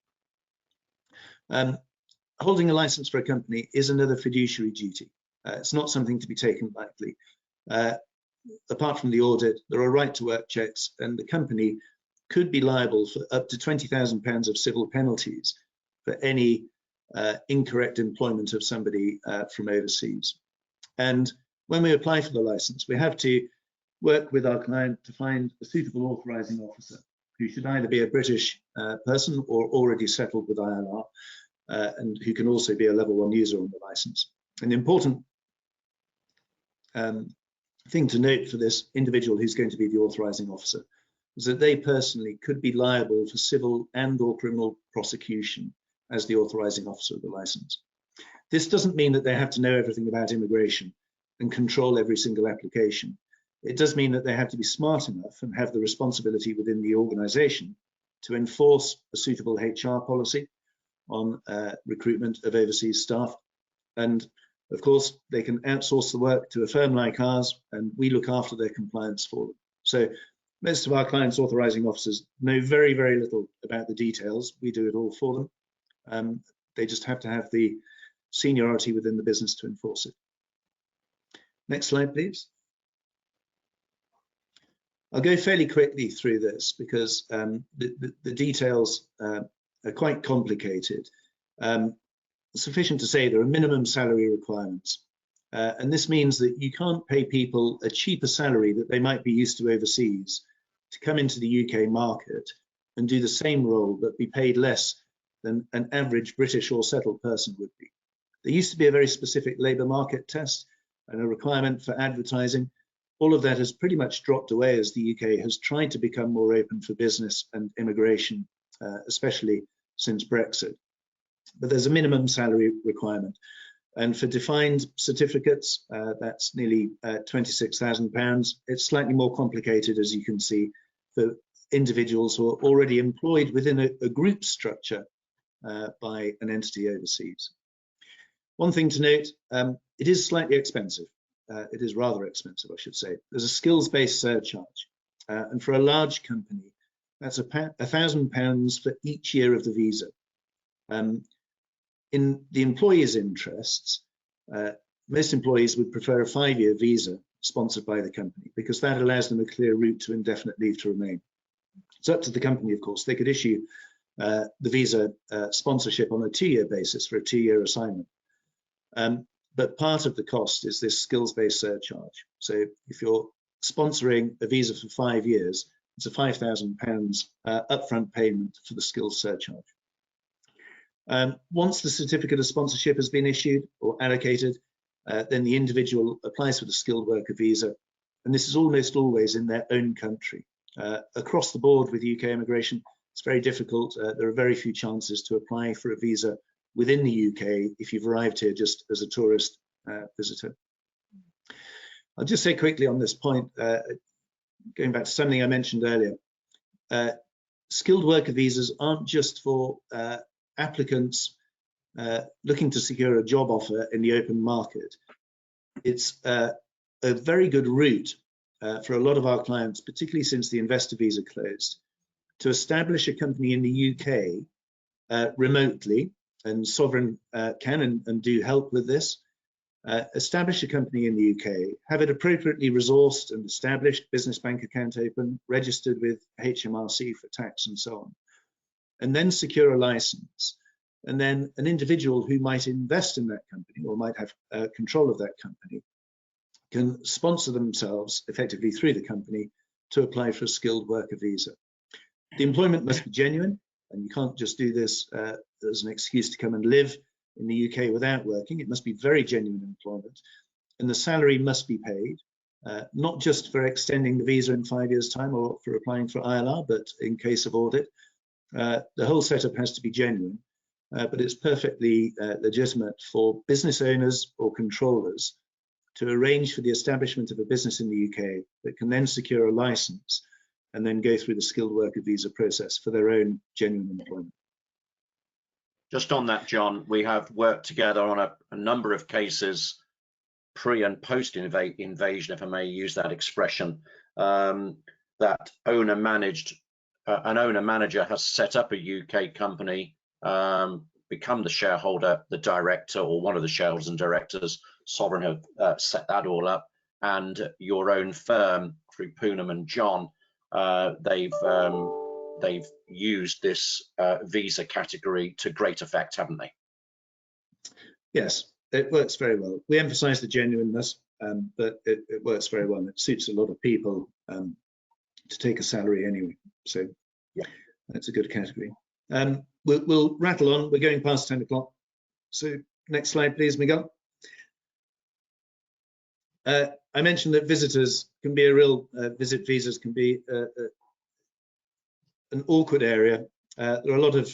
Holding a license for a company is another fiduciary duty. It's not something to be taken lightly. Apart from the audit, there are right to work checks, and the company could be liable for up to £20,000 of civil penalties for any incorrect employment of somebody from overseas. And when we apply for the license, we have to work with our client to find a suitable authorizing officer who should either be a British person or already settled with ILR, and who can also be a level 1 user on the license. An important thing to note for this individual who's going to be the authorizing officer is that they personally could be liable for civil and or criminal prosecution as the authorizing officer of the license. This doesn't mean that they have to know everything about immigration and control every single application. It does mean that they have to be smart enough and have the responsibility within the organization to enforce a suitable HR policy on recruitment of overseas staff. And of course, they can outsource the work to a firm like ours, and we look after their compliance for them. So most of our clients' authorizing officers know very, very little about the details. We do it all for them. They just have to have the seniority within the business to enforce it. Next slide, please. I'll go fairly quickly through this because the details are quite complicated. Sufficient to say there are minimum salary requirements. And this means that you can't pay people a cheaper salary that they might be used to overseas to come into the UK market and do the same role but be paid less than an average British or settled person would be. There used to be a very specific labour market test and a requirement for advertising. All of that has pretty much dropped away as the UK has tried to become more open for business and immigration, especially since Brexit. But there's a minimum salary requirement. And for defined certificates, that's nearly £26,000. It's slightly more complicated, as you can see, for individuals who are already employed within a group structure by an entity overseas. One thing to note, it is slightly expensive. It is rather expensive, I should say. There's a skills-based surcharge. And for a large company, that's £1,000 for each year of the visa. In the employee's interests, most employees would prefer a 5-year visa sponsored by the company because that allows them a clear route to indefinite leave to remain. It's up to the company, of course. They could issue the visa sponsorship on a 2-year basis for a 2-year assignment. But part of the cost is this skills-based surcharge. So if you're sponsoring a visa for 5 years, it's a £5,000 upfront payment for the skills surcharge. Once the certificate of sponsorship has been issued or allocated, then the individual applies for the skilled worker visa, and this is almost always in their own country. Across the board with UK immigration, it's very difficult. There are very few chances to apply for a visa within the UK if you've arrived here just as a tourist visitor. I'll just say quickly on this point, going back to something I mentioned earlier, skilled worker visas aren't just for applicants looking to secure a job offer in the open market. It's a very good route for a lot of our clients, particularly since the investor visa closed, to establish a company in the UK remotely, and Sovereign can and do help with this. Establish a company in the UK, have it appropriately resourced and established, business bank account open, registered with HMRC for tax and so on, and then secure a license. And then an individual who might invest in that company or might have control of that company can sponsor themselves effectively through the company to apply for a skilled worker visa. The employment must be genuine, and you can't just do this as an excuse to come and live in the UK without working. It must be very genuine employment, and the salary must be paid, not just for extending the visa in 5 years' time or for applying for ILR, but in case of audit. The whole setup has to be genuine, but it's perfectly legitimate for business owners or controllers to arrange for the establishment of a business in the UK that can then secure a license and then go through the skilled worker visa process for their own genuine employment. Just on that, John, we have worked together on a number of cases pre and post invasion, if I may use that expression, that owner managed, an owner manager has set up a UK company, become the shareholder, the director, or one of the shareholders and directors. Sovereign have set that all up, and your own firm through Poonam and John, they've used this visa category to great effect, haven't they? Yes, it works very well. We emphasize the genuineness, but it works very well. It suits a lot of people to take a salary anyway. So yeah, that's a good category. We'll rattle on. We're going past 10 o'clock. So next slide, please, Miguel. I mentioned that visitors can be a real, visit visas can be an awkward area. There are a lot of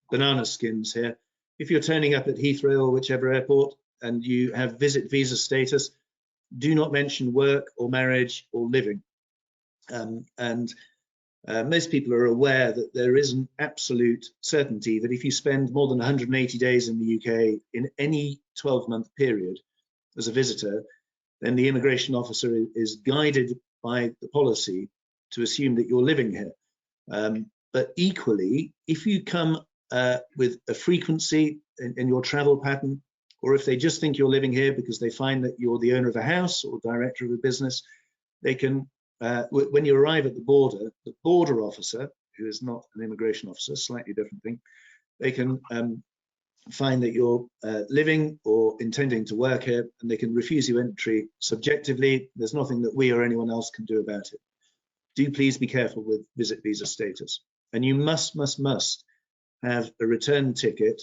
banana skins here. If you're turning up at Heathrow or whichever airport and you have visit visa status, do not mention work or marriage or living. Most people are aware that there is an absolute certainty that if you spend more than 180 days in the UK in any 12-month period as a visitor, then the immigration officer is guided by the policy to assume that you're living here. But equally, if you come with a frequency in your travel pattern, or if they just think you're living here because they find that you're the owner of a house or director of a business, they can, when you arrive at the border officer, who is not an immigration officer, slightly different thing, they can find that you're living or intending to work here, and they can refuse you entry subjectively. There's nothing that we or anyone else can do about it. Do please be careful with visit visa status. And you must have a return ticket,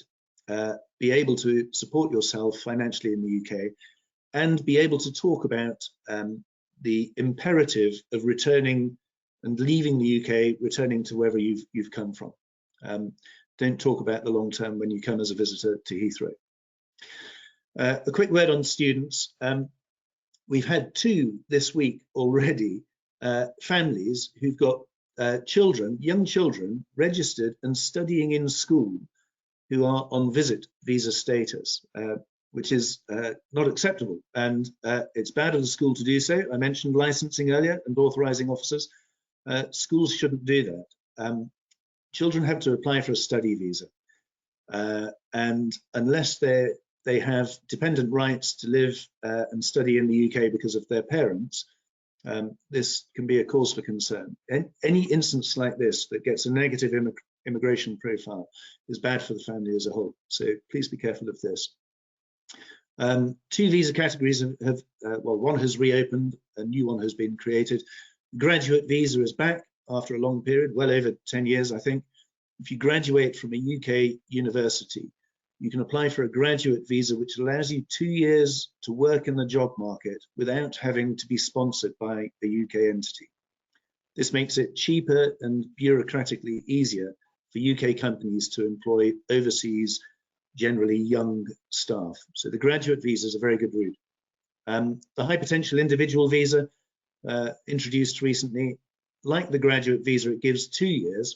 be able to support yourself financially in the UK, and be able to talk about the imperative of returning and leaving the UK, returning to wherever you've come from. Don't talk about the long term when you come as a visitor to Heathrow. A quick word on students. We've had 2 this week already, families who've got young children registered and studying in school who are on visit visa status, which is not acceptable, and it's bad of the school to do so. I mentioned licensing earlier and authorizing officers. Schools shouldn't do that. Children have to apply for a study visa, and unless they have dependent rights to live and study in the UK because of their parents, this can be a cause for concern. Any instance like this that gets a negative immigration profile is bad for the family as a whole. So please be careful of this. 2 visa categories have well, one has reopened, a new one has been created. Graduate visa is back after a long period, well over 10 years, I think. If you graduate from a UK university, you can apply for a graduate visa, which allows you 2 years to work in the job market without having to be sponsored by a UK entity. This makes it cheaper and bureaucratically easier for UK companies to employ overseas, generally young staff. So the graduate visa is a very good route. The high potential individual visa, introduced recently, like the graduate visa, it gives 2 years,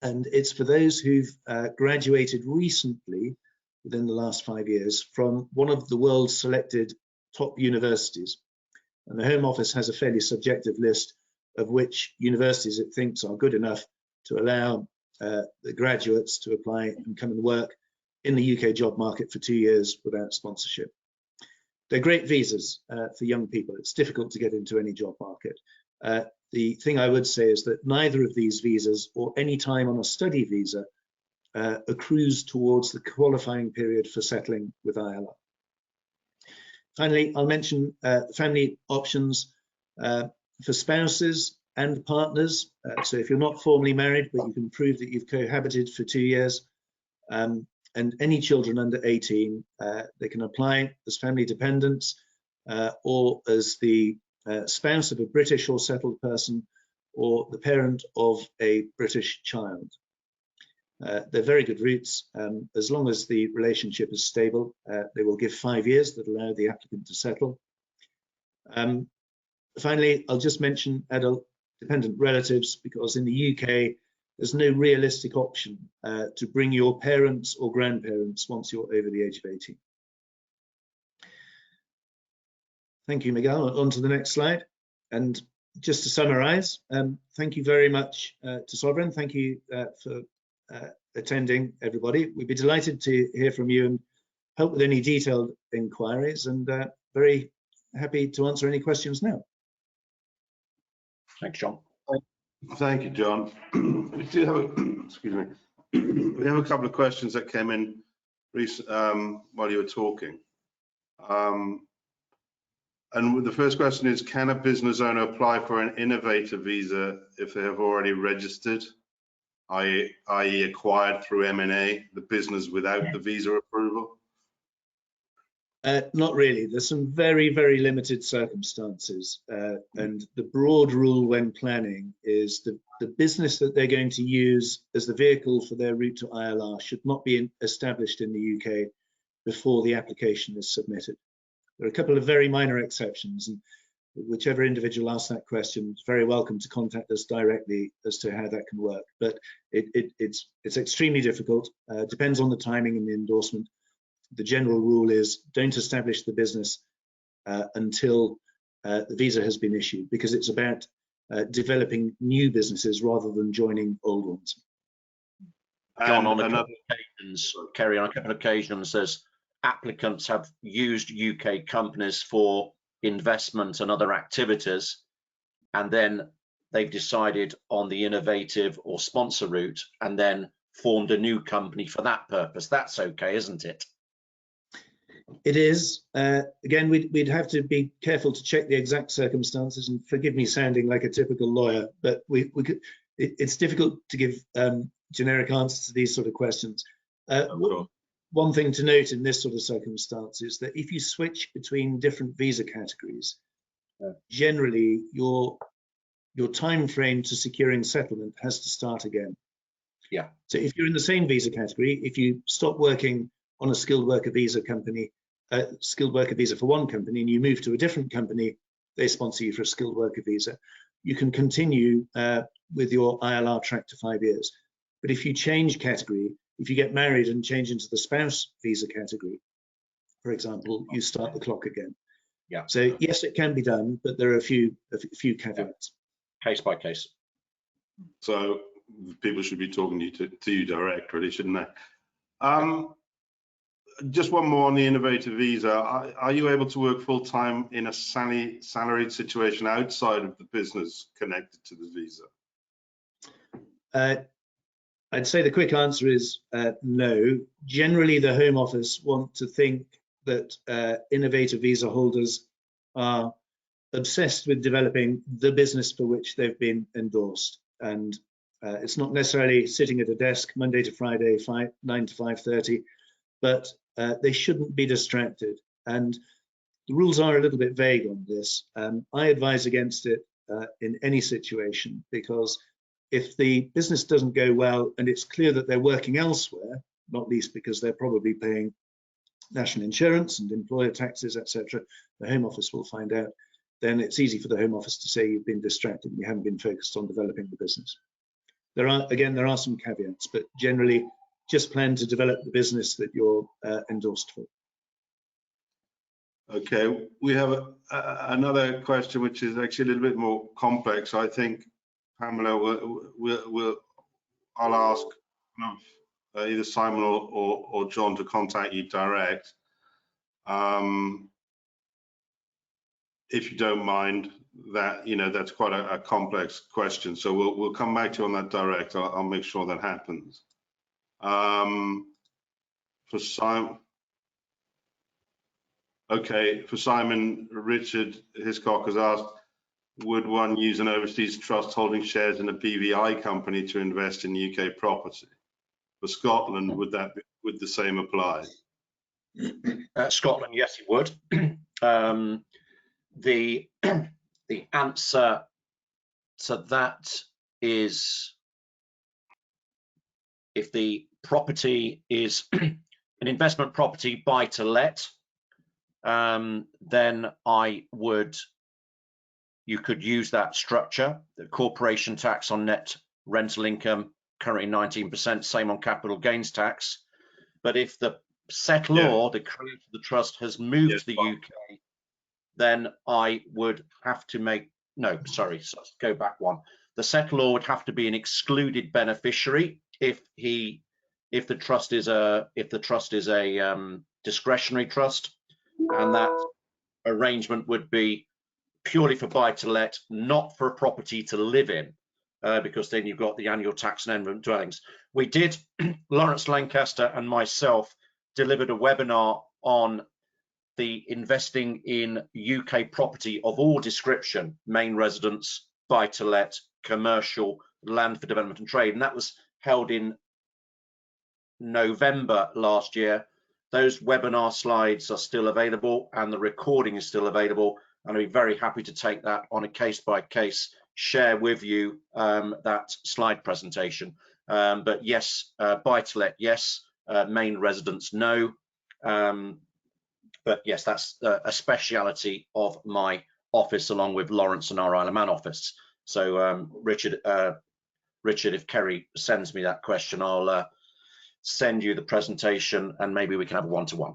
and it's for those who've graduated recently within the last 5 years from one of the world's selected top universities. And the Home Office has a fairly subjective list of which universities it thinks are good enough to allow the graduates to apply and come and work in the UK job market for 2 years without sponsorship. They're great visas for young people. It's difficult to get into any job market. The thing I would say is that neither of these visas or any time on a study visa accrues towards the qualifying period for settling with ILR. Finally, I'll mention family options for spouses and partners. So if you're not formally married, but you can prove that you've cohabited for 2 years, and any children under 18, they can apply as family dependents or as the spouse of a British or settled person or the parent of a British child. They're very good routes. As long as the relationship is stable, they will give 5 years that allow the applicant to settle. Finally, I'll just mention adult dependent relatives, because in the UK, there's no realistic option to bring your parents or grandparents once you're over the age of 18. Thank you, Miguel. On to the next slide. And just to summarize, thank you very much to Sovereign. Thank you for attending, everybody. We'd be delighted to hear from you and help with any detailed inquiries, and very happy to answer any questions now. Thanks, John. Thank you, John. We do have excuse me. We have a couple of questions that came in while you were talking. And the first question is, can a business owner apply for an innovator visa if they have already registered, i.e. acquired through M&A, the business without the visa approval? Not really. There's some very, very limited circumstances. And the broad rule when planning is the business that they're going to use as the vehicle for their route to ILR should not be established in the UK before the application is submitted. There are a couple of very minor exceptions, and whichever individual asks that question is very welcome to contact us directly as to how that can work. But it's extremely difficult. Depends on the timing and the endorsement. The general rule is don't establish the business until the visa has been issued, because it's about developing new businesses rather than joining old ones. John, on a couple of occasions, Kerry, on a couple of occasions, there's applicants have used UK companies for investment and other activities, and then they've decided on the innovative or sponsor route and then formed a new company for that purpose. That's okay, isn't it? It is. Again, we'd have to be careful to check the exact circumstances, and forgive me sounding like a typical lawyer, but it's difficult to give generic answers to these sort of questions. One thing to note in this sort of circumstance is that if you switch between different visa categories, generally your time frame to securing settlement has to start again. Yeah. So if you're in the same visa category, if you stop working on a skilled worker visa company, skilled worker visa for one company, and you move to a different company, they sponsor you for a skilled worker visa, you can continue with your ILR track to 5 years. But if you change category, if you get married and change into the spouse visa category, for example, you start the clock again. Yeah. So yes, it can be done, but there are a few caveats. Case by case. So people should be talking to you direct, really, shouldn't they? Just one more on the innovative visa. Are you able to work full time in a salaried situation outside of the business connected to the visa? I'd say the quick answer is no. Generally, the Home Office want to think that innovative visa holders are obsessed with developing the business for which they've been endorsed. And it's not necessarily sitting at a desk Monday to Friday, 9 to 5:30, but they shouldn't be distracted. And the rules are a little bit vague on this. I advise against it in any situation, because if the business doesn't go well and it's clear that they're working elsewhere, not least because they're probably paying national insurance and employer taxes, etc., the Home Office will find out, then it's easy for the Home Office to say you've been distracted and you haven't been focused on developing the business. There are some caveats, but generally just plan to develop the business that you're endorsed for. Okay, we have another question which is actually a little bit more complex. I think Pamela I'll ask either Simon or John to contact you direct, if you don't mind. That, you know, that's quite a complex question, so we'll come back to you on that direct. I'll make sure that happens. For Simon, okay, for Simon, Richard Hiscock has asked, would one use an overseas trust holding shares in a BVI company to invest in UK property? For Scotland, would the same apply? Scotland, yes, it would. The answer to that is, if the property is an investment property buy to let, then you could use that structure. The corporation tax on net rental income, currently 19%, same on capital gains tax. But if the settlor, the creator of the trust, has moved to the UK, then I would have to go back one. The settlor would have to be an excluded beneficiary if the trust is a discretionary trust, and that arrangement would be purely for buy to let, not for a property to live in, because then you've got the annual tax and environment dwellings. We did, Lawrence Lancaster and myself delivered a webinar on the investing in UK property of all description, main residence, buy-to-let, commercial, land for development and trade, and that was held in November last year. Those webinar slides are still available and the recording is still available, and I'd be very happy to take that on a case-by-case, share with you that slide presentation. But yes, buy-to-let, yes, main residence, no. But yes, that's a speciality of my office, along with Lawrence and our Isle of Man office. So Richard, if Kerry sends me that question, I'll send you the presentation and maybe we can have a one-to-one.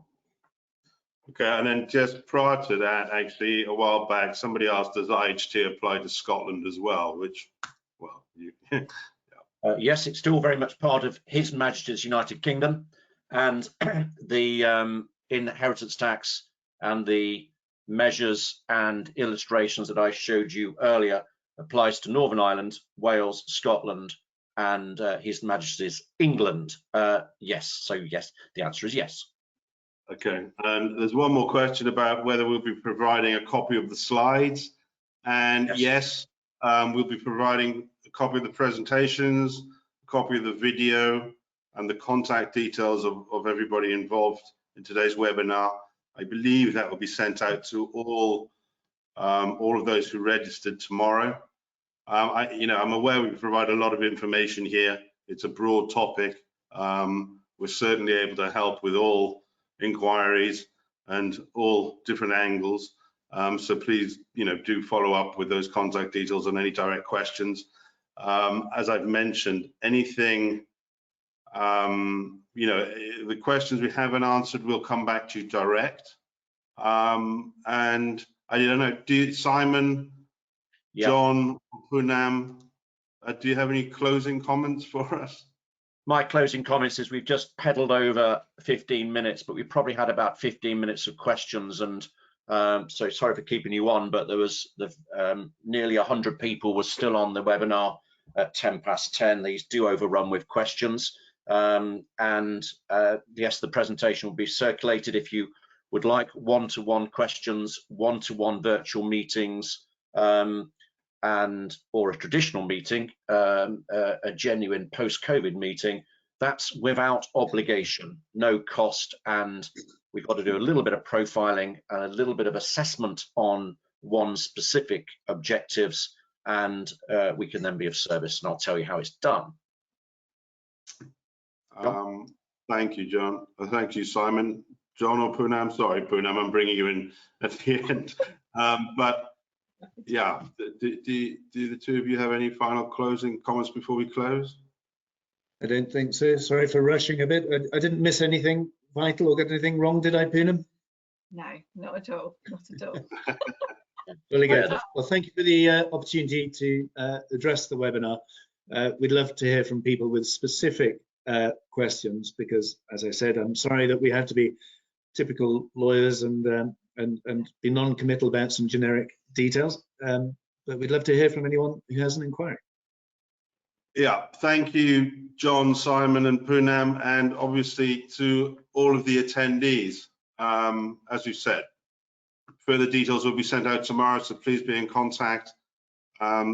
Okay, and then just prior to that, actually, a while back, somebody asked, does IHT apply to Scotland as well? Which, well, you, yes, it's still very much part of His Majesty's United Kingdom, and the inheritance tax and the measures and illustrations that I showed you earlier applies to Northern Ireland, Wales, Scotland, and His Majesty's England. Yes, so yes, the answer is yes. okay, and there's one more question about whether we'll be providing a copy of the slides. And yes, we'll be providing a copy of the presentations, a copy of the video, and the contact details of everybody involved in today's webinar. I believe that will be sent out to all of those who registered tomorrow. I'm aware we provide a lot of information here. It's a broad topic. We're certainly able to help with all inquiries and all different angles. So please, do follow up with those contact details on any direct questions. As I've mentioned, anything, the questions we haven't answered, we'll come back to you direct. And I don't know, Simon, Yep. John, Poonam, do you have any closing comments for us? My closing comments is we've just pedaled over 15 minutes, but we probably had about 15 minutes of questions, and so sorry for keeping you on, but there was nearly 100 people were still on the webinar at 10:10. These do overrun with questions, and yes, the presentation will be circulated. If you would like one-to-one questions, one-to-one virtual meetings, or a traditional meeting, a genuine post-COVID meeting, that's without obligation, no cost, and we've got to do a little bit of profiling and a little bit of assessment on one's specific objectives, and we can then be of service, and I'll tell you how it's done. Thank you, John. Thank you, Simon. John or Poonam? Sorry, Poonam, I'm bringing you in at the end. But yeah, do the two of you have any final closing comments before we close? I don't think so. Sorry for rushing a bit. I didn't miss anything vital or get anything wrong, did I, Poonam? No, not at all. Not at all. Really good. Well, thank you for the opportunity to address the webinar. We'd love to hear from people with specific questions, because, as I said, I'm sorry that we have to be typical lawyers and be non-committal about some generic details, but we'd love to hear from anyone who has an inquiry. Yeah, thank you, John, Simon, and Poonam, and obviously to all of the attendees. As you said, further details will be sent out tomorrow, so please be in contact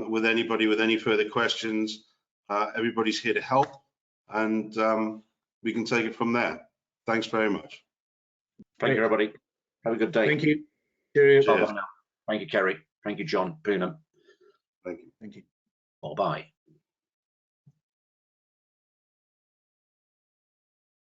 with anybody with any further questions. Everybody's here to help, and we can take it from there. Thanks very much. Thank you, everybody. Have a good day. Thank you. Cheers. Bye-bye now. Thank you, Kerry. Thank you, John, Poonam. Thank you. Thank you. Bye-bye.